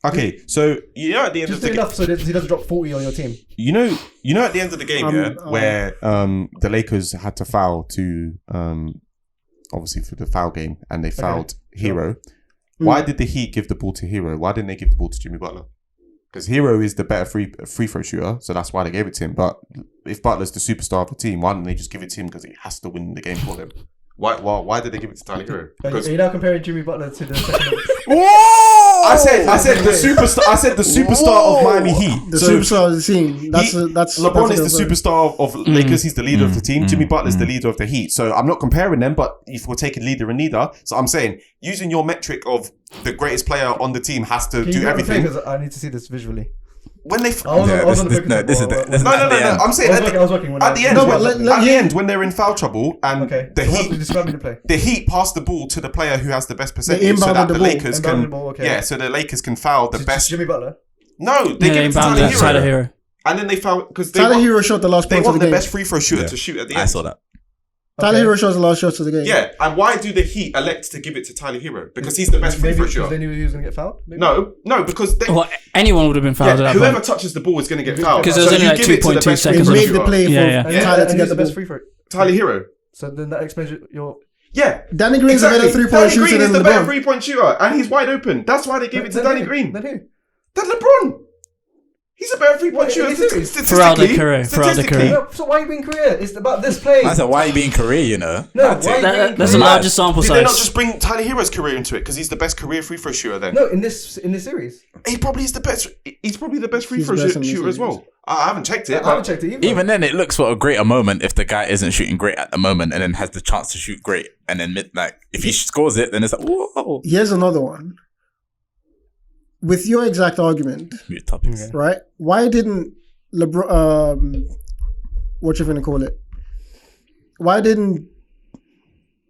Okay, so at the end just of the enough so that he doesn't drop 40 on your team. You know at the end of the game, where the Lakers had to foul to obviously for the foul game, and they fouled Hero. Why did the Heat give the ball to Hero? Why didn't they give the ball to Jimmy Butler? Because Hero is the better free throw shooter, so that's why they gave it to him. But if Butler's the superstar of the team, why didn't they just give it to him because he has to win the game for them? Why did they give it to Tyler Hero? Are you now comparing Jimmy Butler to the second? I said the superstar. I said the superstar of Miami Heat. The superstar of the team. That's LeBron is the superstar of Lakers. He's the leader of the team. Jimmy Butler is the leader of the Heat. So I'm not comparing them, but if we're taking leader and leader, so I'm saying using your metric of the greatest player on the team has to do everything. Because I need to see this visually. When they I'm saying at the end when they're in foul trouble and the Heat pass the ball to the player who has the best percentage so that the Lakers can so the Lakers can foul the best. Jimmy Butler. No, they give it to Tyler Hero. And then they foul because Tyler Hero shot the last point of the game. They want the best free throw shooter to shoot at the end. I saw that. Tyler Hero shots the last shots of the game. Yeah, and why do the Heat elect to give it to Tyler Hero? Because he's the best free throw shooter. They knew he was going to get fouled? Maybe? No, because anyone would have been fouled. Yeah, whoever touches the ball is going to get fouled. Because there's only like 2.2 seconds. He made the play for Tyler to get the best free throw. Tyler Hero. So then that explains your. Yeah, Danny Green's a better 3-point shooter than LeBron. Danny Green is the better 3-point shooter, and he's wide open. That's why they gave it to Danny Green. Then who? Then LeBron. He's a better 3-point shooter throughout the career. So why are you being career? It's about this play. I said, why are you being career? You know, that's the largest sample size. Did they not just bring Tyler Hero's career into it because he's the best career free throw shooter? Then no, in this series, he probably is the best. He's probably the best free throw shooter as well. I haven't checked it. I haven't checked it either. Even then, it looks for a greater moment if the guy isn't shooting great at the moment and then has the chance to shoot great, and then if he scores it, then it's like whoa. Here's another one. With your exact argument, right? Why didn't LeBron? What you gonna call it? Why didn't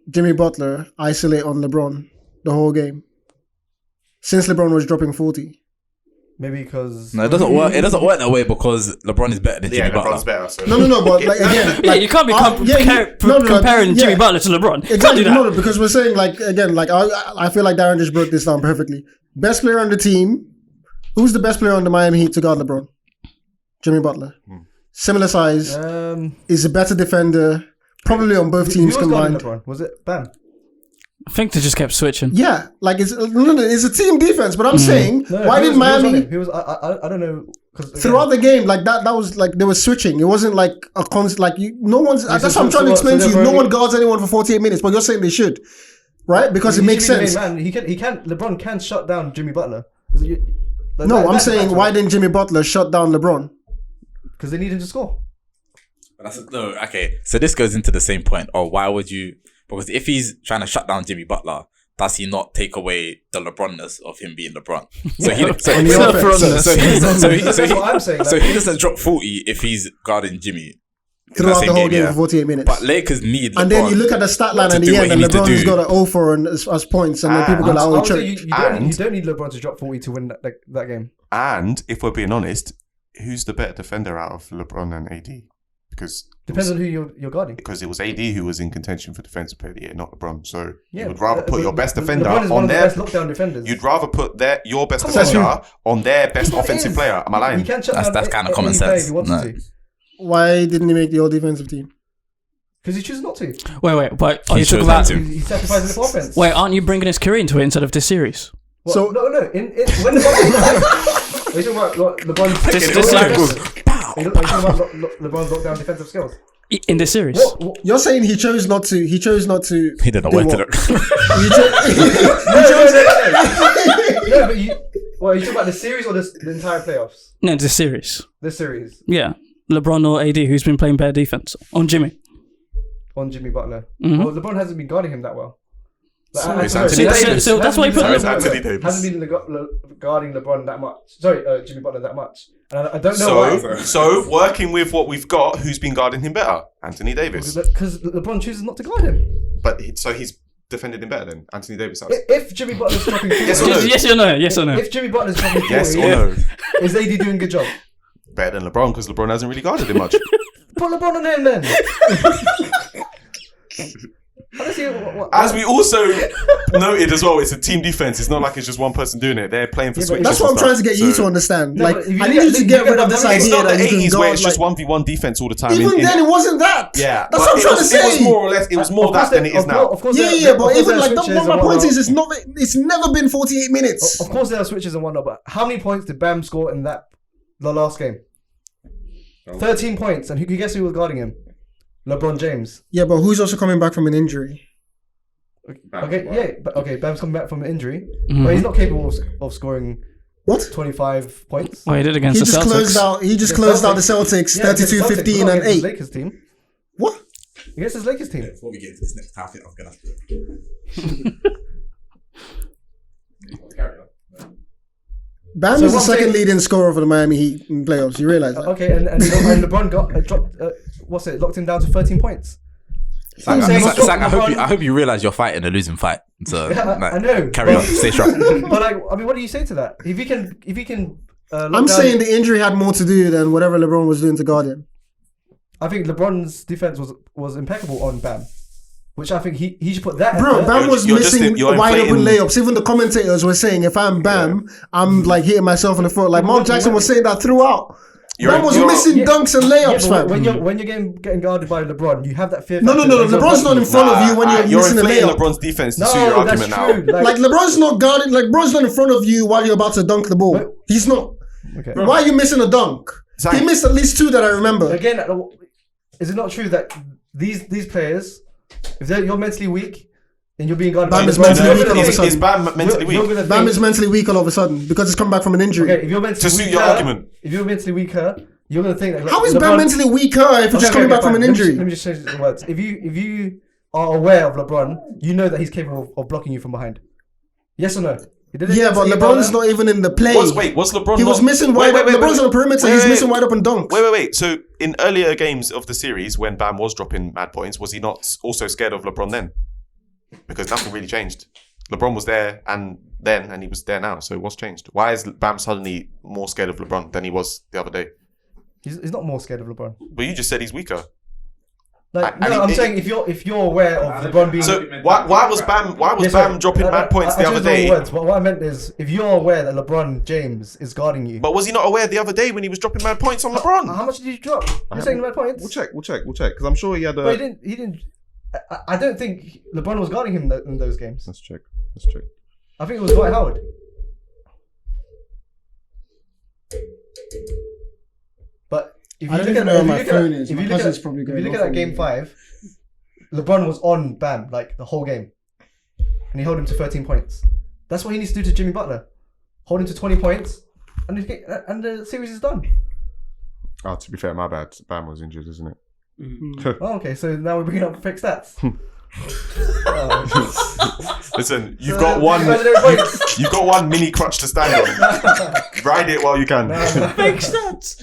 Jimmy Butler isolate on LeBron the whole game since LeBron was dropping 40? Maybe because No, it doesn't work. It doesn't work that way because LeBron is better than Jimmy Butler. LeBron's better. So. No, but like again, Yeah, you can't be comparing Jimmy Butler to LeBron. You can't do that. No, because we're saying like again, like I feel like Darren just broke this down perfectly. Best player on the team. Who's the best player on the Miami Heat to guard LeBron? Jimmy Butler. Similar size. Is a better defender. Probably on both teams combined. Was it Bam? I think they just kept switching. Yeah, like it's a team defense. But I'm saying, why did Miami? I don't know. Throughout the game, like that was like they were switching. It wasn't like a constant. Like no one's. That's what I'm trying to explain to you. No one guards anyone for 48 minutes, but you're saying they should, right? Because it makes sense. He can. LeBron can shut down Jimmy Butler. No, I'm saying why didn't Jimmy Butler shut down LeBron? Because they need him to score. Okay, so this goes into the same point. Or why would you? Because if he's trying to shut down Jimmy Butler, does he not take away the LeBronness of him being LeBron? So he doesn't drop 40 if he's guarding Jimmy throughout the whole game for 48 minutes. But Lakers need LeBron. And then you look at the stat line at the end, and LeBron's got an 0 for as points, and then people go like, "Oh, choke." You don't need LeBron to drop 40 to win that game. And if we're being honest, who's the better defender out of LeBron and AD? Because depends on who you're guarding. Because it was AD who was in contention for defensive player of the year, not LeBron. So you would rather put your best defender on their best lockdown defenders. You'd rather put your best defender on their best offensive player. Am I lying? That's kind of common sense. Why didn't he make the all defensive team? Because he chooses not to. Wait, but are you talking about? He's sacrificing it for offense. Wait, aren't you bringing his career into it instead of this series? What? So no. When LeBron's LeBron's lockdown defensive skills in this series. What? You're saying he chose not to. He chose not to. He didn't know where to look. No, but you talking about the series or the entire playoffs? No, the series. This series. Yeah, LeBron or AD, who's been playing better defense on Jimmy? On Jimmy Butler. Well, LeBron hasn't been guarding him that well. So that's why he put Anthony Davis. Hasn't been guarding LeBron that much. Sorry, Jimmy Butler that much. And I don't know why. So working with what we've got, who's been guarding him better? Anthony Davis. Because LeBron chooses not to guard him. But he's defended him better than Anthony Davis has. If Jimmy Butler's dropping 40, yes or no? If Jimmy Butler's dropping 40, yes or no? Is AD doing a good job? Better than LeBron because LeBron hasn't really guarded him much. Put LeBron on him then. As we also noted as well, it's a team defense. It's not like it's just one person doing it. They're playing for switches. That's what I'm trying to get you to understand. Like, I need you to get rid of this idea that you can go. Where it's just 1v1 defense all the time. Even then, it wasn't that. Yeah, that's what I'm trying to say. It was more or less. It was more that than it is now. Yeah, but even like my point is, it's never been 48 minutes. Of course, there are switches and whatnot. But how many points did Bam score in the last game? 13 points, and who guess who was guarding him? LeBron James. Yeah, but who's also coming back from an injury? Bam's coming back from an injury, but he's not capable of scoring 25 points. Well, he did against the Celtics. He just closed out the Celtics 32-15 and 8. Lakers team. What? Against his Lakers team. Before we get into this next topic, I'm gonna have to carry on. Bam is the second leading scorer for the Miami Heat in playoffs. You realize that? Okay, and LeBron dropped. Locked him down to 13 points. I hope you realize you're fighting a losing fight. So I know. Carry on, stay strong. But what do you say to that? If he can. I'm saying the injury had more to do than whatever LeBron was doing to guard him. I think LeBron's defense was impeccable on Bam, which I think he should put that. Bro, Bam was missing wide open layups. Even the commentators were saying, if I'm Bam, I'm like hitting myself in the foot. Like Mark Jackson was saying that throughout. Bam was missing dunks and layups, fam. When you're getting guarded by LeBron, you have that fear. No. LeBron's not in front of you when you're missing a layup. LeBron's defense to suit your argument now. Like LeBron's not guarding. Like LeBron's not in front of you while you're about to dunk the ball. He's not. Okay. Why are you missing a dunk? He missed at least 2 that I remember. Again, is it not true that these players, if you're mentally weak and you're being guarded, Bam is mentally weak all of a sudden. Is Bam mentally weak? Bam is mentally weak all of a sudden because he's come back from an injury. Okay, if you're mentally to suit your argument, if you're mentally weaker, you're gonna think that. How is Bam mentally weaker if he's just coming back from an injury? Let me just change the words. If you are aware of LeBron, you know that he's capable of blocking you from behind. Yes or no? Yeah, but LeBron's not even in the play. Was LeBron? He was missing wide. LeBron's on the perimeter. He's missing wide open dunks. Wait. So in earlier games of the series, when Bam was dropping mad points, was he not also scared of LeBron then? because nothing really changed. LeBron was there and he was there now. So what's changed? Why is Bam suddenly more scared of LeBron than he was the other day? He's not more scared of LeBron. But you just said he's weaker. I'm saying if you're aware of LeBron being. So why was Bam dropping mad points the other day? What I meant is, if you're aware that LeBron James is guarding you. But was he not aware the other day when he was dropping mad points on LeBron? How much did you drop? You're saying mad points? We'll check. Because I'm sure he had a. But he didn't. I don't think LeBron was guarding him in those games. Let's check. I think it was Dwight Howard. But if you look at that game 5, LeBron was on Bam like the whole game, and he held him to 13 points. That's what he needs to do to Jimmy Butler. Hold him to 20 points, and the series is done. Oh, to be fair, my bad. Bam was injured, isn't it? Oh, okay, so now we're bringing up fake stats. Listen, you've got one mini crutch to stand on. Ride it while you can. Fake stats.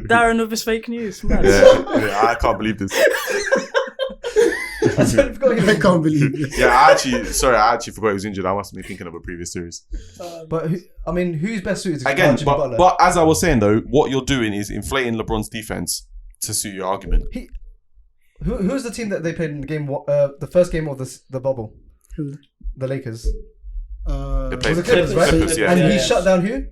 Darren of his fake news. Yeah, I can't believe this. I can't believe this. Yeah, I actually forgot he was injured. I must have been thinking of a previous series. But who's best suited to again? Jimmy Butler? But as I was saying though, what you're doing is inflating LeBron's defense to suit your argument. Who's the team that they played in the game? The first game of the bubble. Who? The Lakers. They played the Clippers, right? Clippers, yeah. And he shut down who?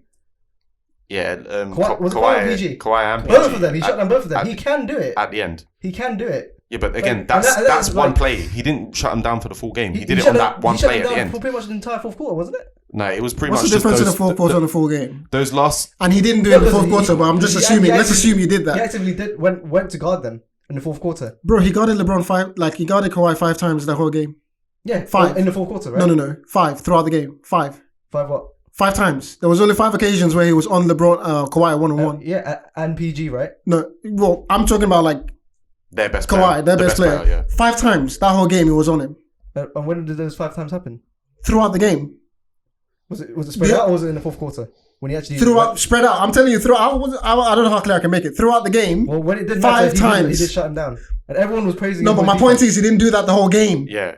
Yeah, Kawhi and PG? Kawhi and PG. Both of them. He shut down both of them. He can do it. At the end. He can do it. Yeah, but again, that's one play. He didn't shut him down for the full game. He did it on that one play at the end. For pretty much the entire fourth quarter, wasn't it? No, it was pretty much. What's the difference in the fourth quarter and the full game? Those last. And he didn't do it in the fourth quarter, but I'm just assuming. Let's assume he did that. He actively went to guard them in the fourth quarter. Bro, he guarded LeBron he guarded Kawhi 5 times the whole game. Yeah, 5 in the fourth quarter, right? No, 5 throughout the game. 5. 5 what? 5 times. There was only 5 occasions where he was on LeBron, Kawhi 1-on-1. Yeah, and PG, right? No, well, I'm talking about like their best Kawhi, their best player. Yeah. 5 times that whole game he was on him. And when did those 5 times happen? Throughout the game. Was it spread out or was it in the fourth quarter? When he actually spread out. I'm telling you, throughout. I don't know how clear I can make it. Throughout the game. Well, when it didn't 5 matter, times he did shut him down, and everyone was praising. No, but my point is, he didn't do that the whole game. Yeah,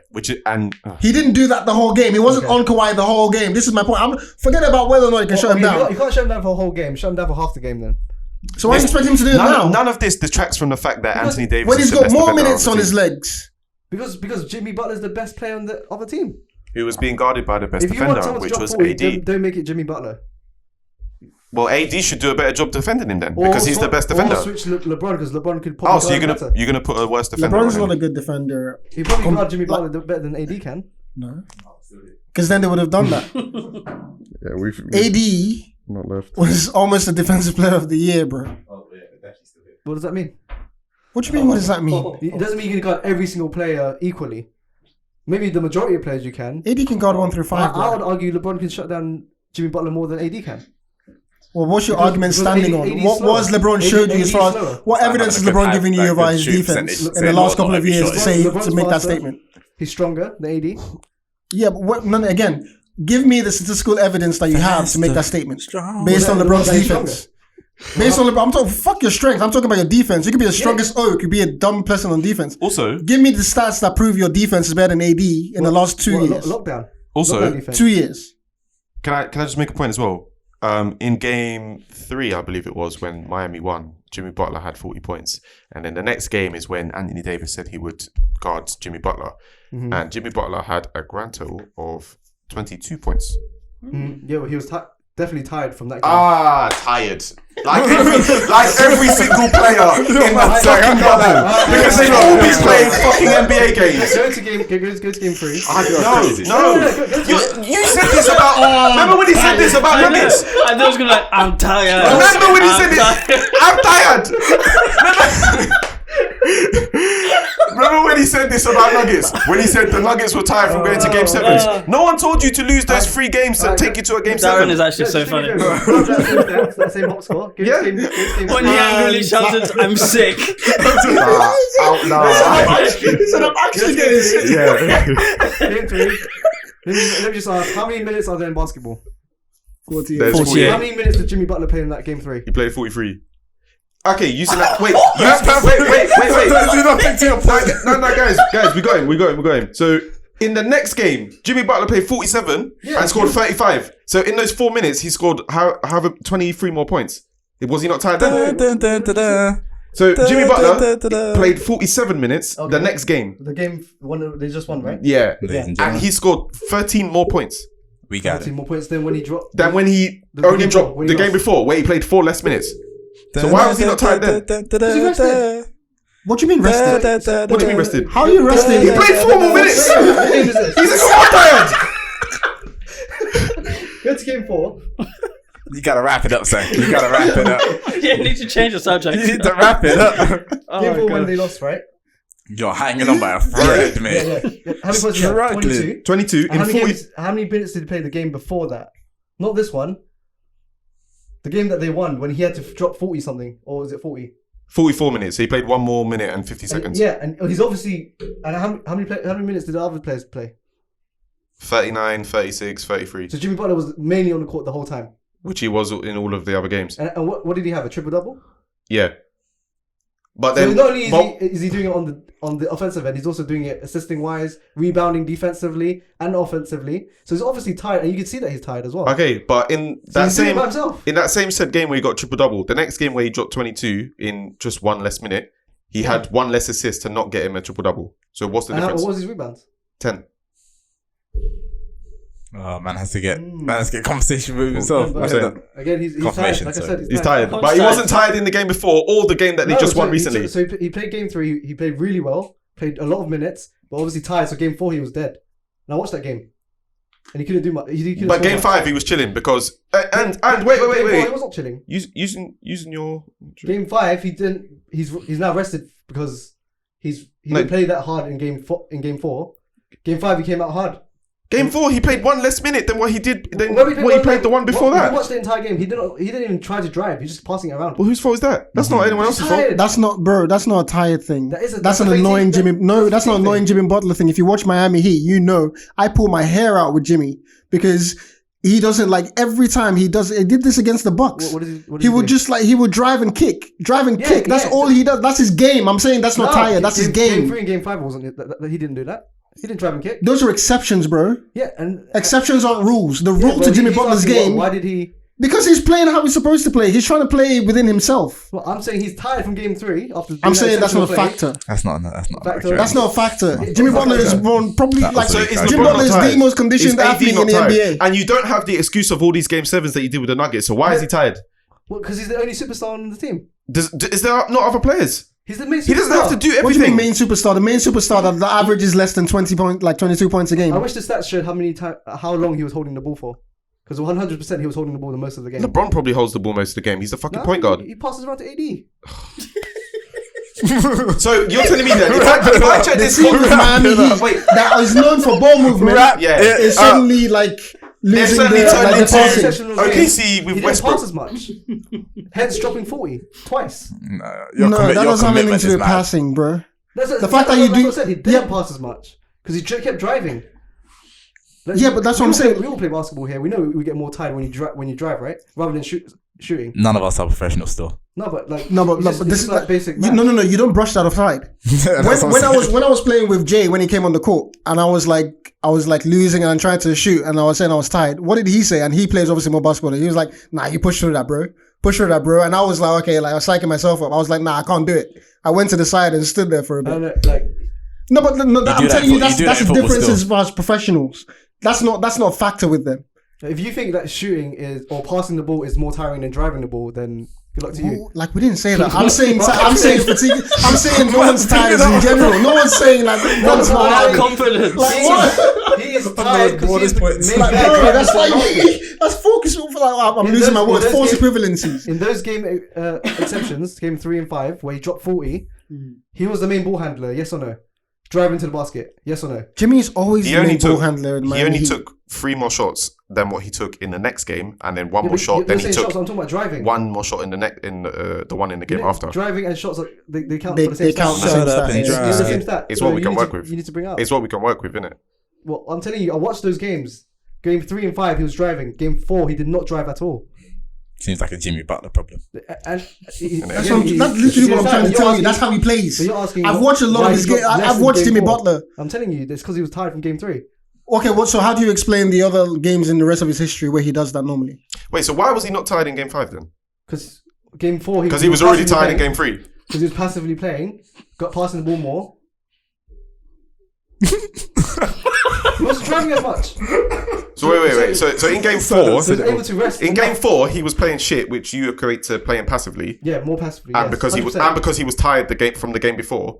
he didn't do that the whole game. He wasn't on Kawhi the whole game. This is my point. Forget about whether or not you can shut him down. You can't shut him down for a whole game. Shut him down for half the game then. So why do you expect him to do it now? None of this detracts from the fact that Anthony Davis. When he's got more minutes on his legs. Because Jimmy Butler's the best player on the other team. Who was being guarded by the best defender, which was 40, AD. Don't make it Jimmy Butler. Well, AD should do a better job defending him then, because he's the best defender. Or switch LeBron, because LeBron could probably. Oh, so you're gonna put a worse defender? LeBron's not a good defender. He probably guard Jimmy Butler better than AD can. No, because then they would have done that. Yeah, we've AD not left. Was almost a defensive player of the year, bro. What does that mean? What do you mean? What does that mean? It doesn't mean you can guard every single player equally. Maybe the majority of players you can. AD can guard 1 through 5. I would argue LeBron can shut down Jimmy Butler more than AD can. Well, what's your argument standing on? What was LeBron showed you as far as what evidence is LeBron giving you about his defense in the last couple of years to make that statement? He's stronger than AD. Yeah, but again, give me the statistical evidence that you have to make that statement based on LeBron's defense. Based on LeBron, I'm talking fuck your strength. I'm talking about your defense. You could be the strongest you could be a dumb person on defense. Also, give me the stats that prove your defense is better than AD in the last 2 years. Lockdown. Also, 2 years. Can I just make a point as well? In game 3, I believe it was, when Miami won, Jimmy Butler had 40 points. And then the next game is when Anthony Davis said he would guard Jimmy Butler. Mm-hmm. And Jimmy Butler had a grand total of 22 points. Mm-hmm. Yeah, but he was definitely tired from that game. Tired. Like every single player in that fucking bubble. Because they've all been playing fucking NBA games. Go to game 3. No. You said this about... remember when he said this about Nuggets? I was going to like, I'm tired. Remember when he said this? I'm tired. Remember when he said this about Nuggets? When he said the Nuggets were tired from going to game 7s. No one told you to lose those 3 games to take you to a game 7. Darren is actually so funny. That same box score. When he angrily shouted, I'm sick. Out now. He said, I'm actually getting sick. Yeah. Game 3. Let me just ask, how many minutes are there in basketball? 48. How many minutes did Jimmy Butler play in that game 3? He played 43. Okay, you said that. Wait. Do not pick to your point. No, guys, we got him. So In the next game, Jimmy Butler played 47 and scored 35. So in those 4 minutes, he scored however 23 more points. Was he not tired then? So Jimmy Butler played 47 minutes the next game. The game they just won, right? Yeah. And he scored 13 more points. We got 13 more points than when he dropped. Than when he only dropped the game before, where he played 4 less minutes. So why was he not tired then? What do you mean rested? What do you mean rested? How are you rested? He played 4 more minutes. He's more tired. Go to game 4. You gotta wrap it up, son. You gotta wrap it up. You need to change the subject. You need to wrap it up. Game 4 when they lost, right? You're hanging on by a thread, mate. Yeah. How many points did he have? 22. 22 in 40. How many minutes did he play the game before that? Not this one. The game that they won when he had to drop 40 something, or was it 40? 44 minutes. So he played 1 more minute and 50 seconds. And he's obviously. And how many minutes did the other players play? 39, 36, 33. So Jimmy Butler was mainly on the court the whole time. Which he was in all of the other games. And what did he have? A triple double? Yeah. But so then not only is he doing it on the offensive end, he's also doing it assisting wise, rebounding defensively and offensively. So he's obviously tired, and you can see that he's tired as well. Okay, but in that same said game where he got triple double, the next game where he dropped 22 in just 1 less minute, he had 1 less assist to not get him a triple double. So what's the difference? What was his rebounds? 10. Oh, man has to get conversation with himself. Again, he's tired. Like I said, he's tired. But he wasn't tired in the game before or the game that they just won recently. So he played game 3. He played really well. Played a lot of minutes, but obviously tired. So game 4 he was dead. And I watched that game, and he couldn't do much. But game 5 he was chilling because and wait. He was not chilling. Using your game 5 he didn't. He's now rested because he didn't play that hard in game 4. Game 5 he came out hard. Game 4, he played 1 less minute than what he did. Than what he played the one before that. He watched the entire game. He didn't even try to drive. He's just passing it around. Well, whose fault is that? That's not anyone else's fault. That's not, bro. That's not a tired thing. That's an annoying Jimmy. No, that's not annoying Jimmy Butler thing. If you watch Miami Heat, you know I pull my hair out with Jimmy because he doesn't like every time he does. He did this against the Bucks. He would just like he would drive and kick. That's all he does. That's his game. I'm saying that's not tired. That's his game. Game 3 and game 5 wasn't it? He didn't do that. He didn't drive and kick. Those are exceptions, bro. Yeah, and exceptions aren't rules. The rule to Jimmy Butler's game. Why did he? Because he's playing how he's supposed to play. He's trying to play within himself. Well, I'm saying he's tired from game 3. I'm saying that's not a factor. That's not a factor. Jimmy Butler is probably like Jimmy Butler is the most conditioned athlete in the NBA. And you don't have the excuse of all these game 7s that you did with the Nuggets. So why is he tired? Well, because he's the only superstar on the team. Is there not other players? He's the main superstar. He doesn't have to do everything. What do you mean main superstar? The main superstar that the average is less than 22 points a game. I wish the stats showed how long he was holding the ball for. Because 100% he was holding the ball the most of the game. LeBron probably holds the ball most of the game. He's the fucking point guard. He passes around to AD. So you're telling me that if I check this team with Miami Heat that is known for ball movement, is suddenly like losing the passing. OKC with Westbrook. He didn't pass as much. Hence dropping 40 twice. No, that doesn't have anything to do with passing, bro. The fact that you do, he didn't pass as much because he kept driving. Yeah, but that's what I'm saying. We all play basketball here. We know we get more tired when you drive, right? Rather than shooting. None of us are professional still. But this is like basic. No. You don't brush that aside. when I was playing with Jay when he came on the court, and I was like losing and trying to shoot, and I was saying I was tired. What did he say? And he plays obviously more basketball. And he was like, "Nah, you push through that, bro. Push through that, bro." And I was like, "Okay," like I was psyching myself up. I was like, "Nah, I can't do it." I went to the side and stood there for a bit. I'm telling you, that's the difference as far as professionals. That's not a factor with them. If you think that shooting or passing the ball is more tiring than driving the ball, then good luck to you. Like we didn't say that. I'm saying fatigue. I'm saying no one's tired in general. No one's saying like one's not tired. Confidence. Like what? He is tired because he's like, bro, that's like that's focus. I'm losing my words. False equivalencies. In those game exceptions, game 3 and 5, where he dropped 40, he was the main ball handler. Yes or no? Driving to the basket, yes or no? Jimmy's always the main ball handler. He only took 3 more shots than what he took in the next game, and then one more shot. Then he took. I'm talking about driving. One more shot in the one in the game after. Driving and shots, they count for the same. They count the same stat. It's what we can work with. You need to bring up. It's what we can work with, isn't it? Well, I'm telling you, I watched those games. Game 3 and 5, he was driving. Game 4, he did not drive at all. Seems like a Jimmy Butler problem. That's literally what I'm trying to tell you. That's how he plays. You're asking I've watched a lot of his game. I've watched Jimmy Butler. I'm telling you, it's because he was tired from game 3. Okay, so how do you explain the other games in the rest of his history where he does that normally? Wait, so why was he not tired in game 5 then? Because game 4, because he was already tired in game 3. Because he was passively playing, got passing the ball more. He wasn't driving as much. So wait. So in game 4, he was able to rest in game 4, he was playing shit, which you equate to playing passively. Yeah, more passively. And yes, because 100%. he was tired from the game before.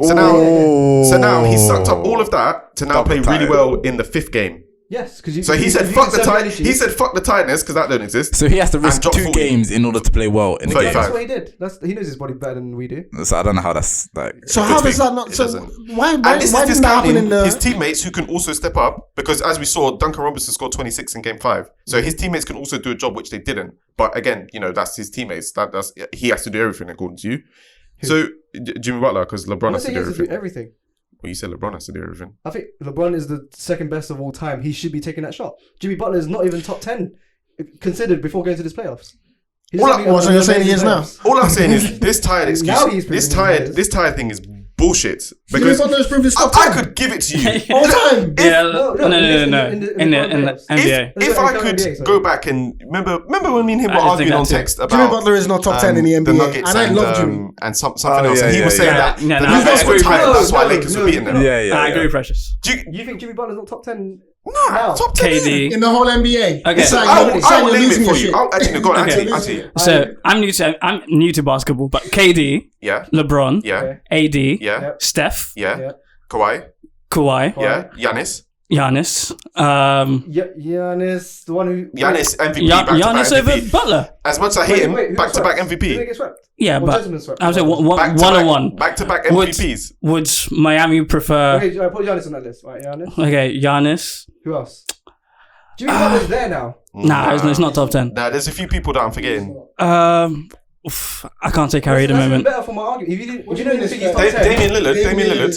So now he sucked up all of that to now play really well in the 5th game. Yes, because he said fuck the tiredness. He said fuck the tiredness because that don't exist. So he has to risk 2 games in order to play well in the game. That's what he did. He knows his body better than we do. So I don't know how that's like. So how does that not? So why and this is didn't that happen in the? His teammates who can also step up because as we saw, Duncan Robinson scored 26 in game 5. So his teammates can also do a job which they didn't. But again, that's his teammates. That's he has to do everything according to you. Who? So Jimmy Butler because LeBron has to do everything. Well, you said LeBron has to do everything. I think LeBron is the second best of all time. He should be taking that shot. Jimmy Butler is not even top 10 considered before going to this playoffs. So you're saying he is now? All I'm saying is this tired excuse. This tired thing is bullshit. Because Jimmy Butler's proved his top 10. I could give it to you all time. No. In the NBA. If I could go back and remember when me and him were arguing on text about Jimmy Butler is not top 10 in the NBA, the Nuggets and I love Jimmy and something else. And he was saying that the Nuggets were tired. That's why Lakers were beating them. I agree, Precious. You think Jimmy Butler's not top 10? No, top 10 KD in the whole NBA. Okay, I will name it for you. Actually, go on. Actually. So I'm new to basketball, but KD, LeBron, AD, Steph, Kawhi, Giannis, Giannis, the one who Giannis MVP, Giannis over Butler. As much as I hate him, back-to-back MVP. Yeah, but I would say one-on-one. Back-to-back MVPs. Would Miami prefer? Okay, I put Giannis on that list, right? Giannis. Okay, Giannis. Who else? Jimmy Butler's there now. Nah, it's not top 10. Nah, there's a few people that I'm forgetting. I can't say Kyrie at the moment. Better for my argument. If you don't think he's top 10. Damian Lillard. Damian Lillard.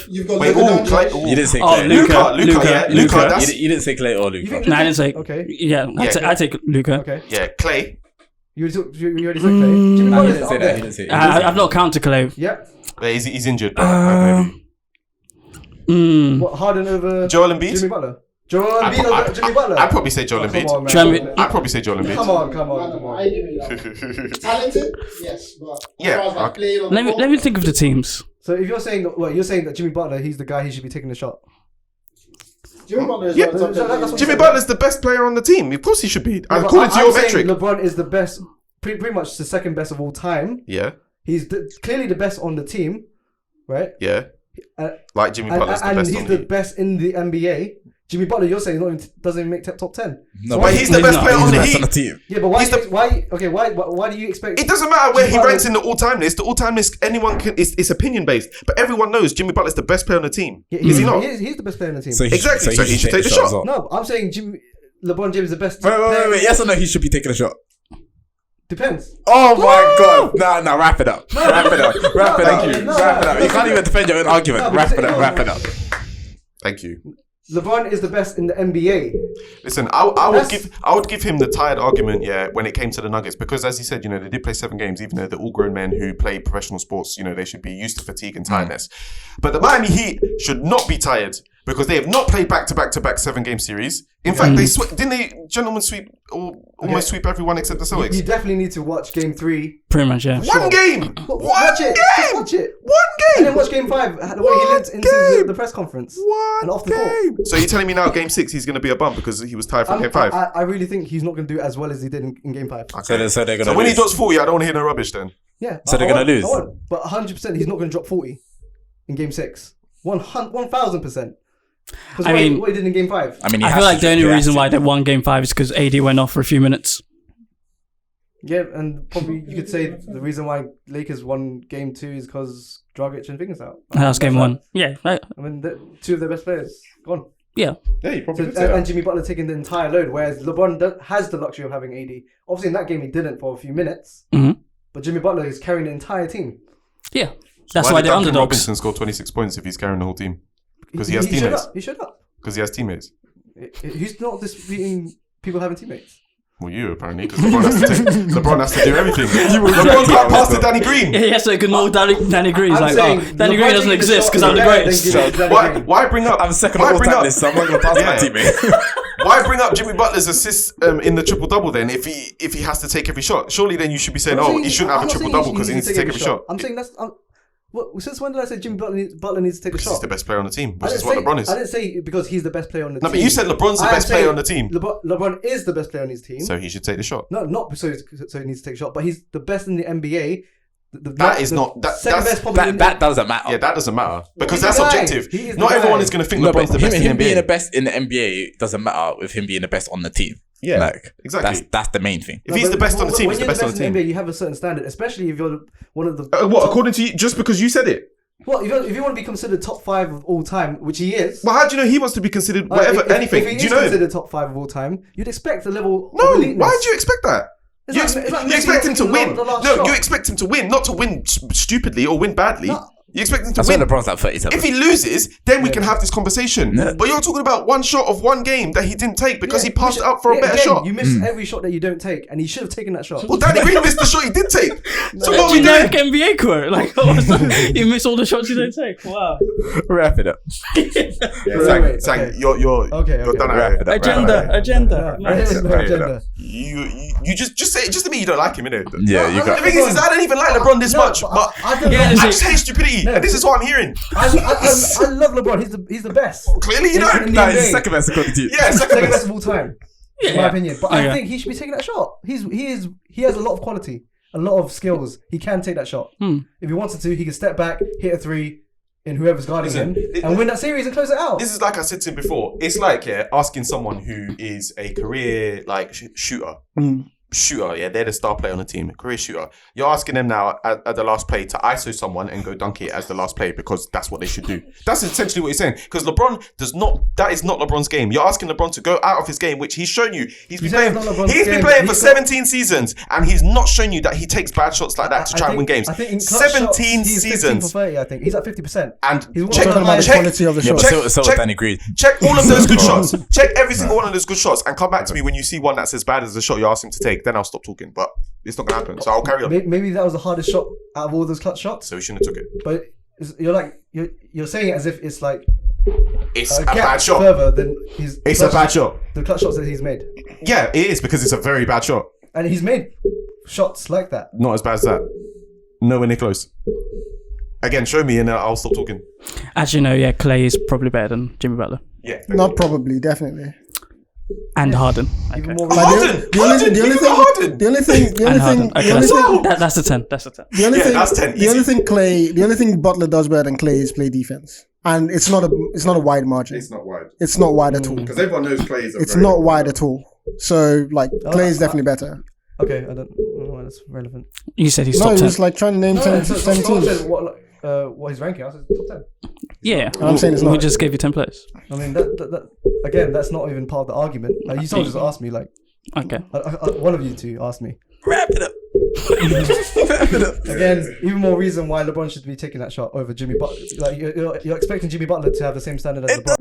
You've got Clay. You didn't say Clay. Luka. You didn't say Clay or Luka. No, I didn't say. Okay. Yeah, I take Luka. Okay. Yeah, Clay. You already said Clay. Jimmy No, he Butler's didn't up say that. there. He didn't say. I've not counted Clay. Yeah. He's injured. What, Harden over Joel Embiid? Jimmy Butler? Joel Embiid over Jimmy Butler? I'd probably say Joel Embiid. I'd probably say Joel Embiid. Come on. I agree with that. Talented, yes, but Let me think of the teams. So if you're saying that Jimmy Butler, he's the guy he should be taking the shot. Jimmy Butler is not top 10. Jimmy Butler's the best player on the team. Of course he should be. According to your metric. LeBron is the best, pretty much the second best of all time. Yeah. He's clearly the best on the team, right? Yeah. Like Jimmy Butler's the best on the team. And he's the best in the NBA. Jimmy Butler, you're saying doesn't even make top 10. No, but he's the best player on the Heat. Yeah, but why do you expect? It doesn't matter where he ranks in the all-time list. The all-time list, anyone can. It's opinion based, but everyone knows Jimmy Butler's the best player on the team. Yeah, is he not? He's the best player on the team. So exactly. So he should take the shot. No, I'm saying LeBron James is the best. Wait. Yes or no? He should be taking a shot. Depends. Oh my God! No, wrap it up. Wrap it up. You can't even defend your own argument. Wrap it up. Thank you. LeBron is the best in the NBA. Listen, I would give him the tired argument, when it came to the Nuggets, because as he said, they did play 7 games, even though they're all grown men who play professional sports, they should be used to fatigue and tiredness. But the Miami Heat should not be tired because they have not played back-to-back 7-game series. In fact, didn't they gentlemen sweep almost sweep everyone except the Celtics? You definitely need to watch Game 3. Pretty much, yeah. One game. Watch it. One game. And then watch Game 5. The way he limped into the press conference and off the court. So you're telling me now Game 6 he's going to be a bum because he was tired from Game 5? I really think he's not going to do as well as he did in Game 5. Okay. So they're going to when he drops 40, I don't want to hear no rubbish then. Yeah. So they're going to lose. But 100% he's not going to drop 40 in Game 6. 1,000%. I mean, what he did in Game 5. I feel like the only reason why they won Game 5 is because AD went off for a few minutes. Yeah, and probably you could say the reason why Lakers won Game 2 is because Dragic and Fingers out. That's Game 1. Yeah, right. I mean, 2 of their best players gone. Yeah. Yeah, you probably could say and Jimmy Butler taking the entire load, whereas LeBron has the luxury of having AD. Obviously, in that game he didn't for a few minutes, but Jimmy Butler is carrying the entire team. Yeah, that's why they're underdogs. Robinson scored 26 points if he's carrying the whole team because he has teammates. He showed up. Because he has teammates. He's not disputing people having teammates? Well, you apparently, because LeBron has to do everything. LeBron can't pass to Danny Green. Yeah, he has to ignore Danny Green. He's like, Danny Green doesn't exist because I'm the greatest. Why bring up? I'm second on all time list, so I'm not going to pass my teammate. Why bring up Jimmy Butler's assist in the triple double then? If he has to take every shot, surely then you should be saying, he shouldn't have a triple double because he needs to take every shot. I'm saying that's. Since when did I say Jimmy Butler needs to take a shot? He's the best player on the team, which is what LeBron is. I didn't say because he's the best player on the team. No, but you said LeBron's the best player on the team. LeBron is the best player on his team. So he should take the shot. No, not so he needs to take a shot, but he's the best in the NBA. That doesn't matter. Yeah, that doesn't matter because that's objective. Not everyone is going to think LeBron's the best in the NBA. Him being the best in the NBA doesn't matter with him being the best on the team. Yeah, like, exactly. That's the main thing. If he's the best on the team, he's the best on the team. When you're the best in the NBA, you have a certain standard, especially if you're one of the. According to you, just because you said it. Well, if you want to be considered top 5 of all time, which he is. Well, how do you know he wants to be considered anything? If he do you is know considered top 5 of all time, you'd expect a level. No, of eliteness. why do you expect that? You expect him to win. No, you expect him to win, not to win stupidly or win badly. No. You expect him to win. That's why LeBron's like 37. If he loses, then we can have this conversation. Yeah. But you're talking about one shot of one game that he didn't take because he passed it up for a better shot. You miss every shot that you don't take, and he should have taken that shot. Well, Danny Green missed the shot he did take. So what are we doing? NBA quote. Like, you miss all the shots you don't take. Wow. Wrap it up. Sang, you're done. Agenda. You just say it just to me. You don't like him, innit? Yeah, you got. The thing is, I don't even like LeBron this much, but I just hate stupidity, and this is what I'm hearing. I love LeBron. He's the best. Clearly, you don't. No, he's the second best according to you. Yeah, second best of all time. In my opinion, but I think he should be taking that shot. He has a lot of quality, a lot of skills. He can take that shot. If he wanted to, he can step back, hit a 3 in whoever's guarding him, and win that series and close it out. This is like I said to him before. It's like asking someone who is a career shooter. They're the star player on the team, career shooter. You're asking them now at the last play to ISO someone and go dunk it as the last play because that's what they should do. That's essentially what you're saying. Because LeBron that is not LeBron's game. You're asking LeBron to go out of his game, which he's shown you. He's been playing for 17 seasons and he's not shown you that he takes bad shots like that to try and win games. I think in 17 he's seasons. 30, I think he's at 50%. And check the quality of the shots. So Danny Green. Check all of those good shots. Check every single one of those good shots and come back to me when you see one that's as bad as the shot you asked him to take. Then I'll stop talking. But it's not going to happen. So I'll carry on. Maybe that was the hardest shot out of all those clutch shots. So he shouldn't have took it. But you're saying it as if it's like it's a bad shot. Further than it's a bad shot. The clutch shots that he's made. Yeah, it is because it's a very bad shot. And he's made shots like that. Not as bad as that. Nowhere near close. Again, show me and I'll stop talking. Actually, no. Clay is probably better than Jimmy Butler. Yeah. Not probably, definitely. And Harden. Okay. The only thing. That's a 10. That's a 10. The only thing Butler does better than Clay is play defense, and it's not a wide margin. It's not wide. It's not wide at all. Because everyone knows Clay is. It's not wide at all. So Clay is definitely better. Okay, I don't know why that's relevant. You said he's top 10. No, it's like trying to name 10 teams. What his ranking? I said top 10. Yeah, I'm saying it's not. We just gave you 10 players. I mean, that again, that's not even part of the argument. Like, you just asked me, like, okay, one of you two asked me. Wrap it up. Again, even more reason why LeBron should be taking that shot over Jimmy Butler. Like, you're expecting Jimmy Butler to have the same standard as LeBron.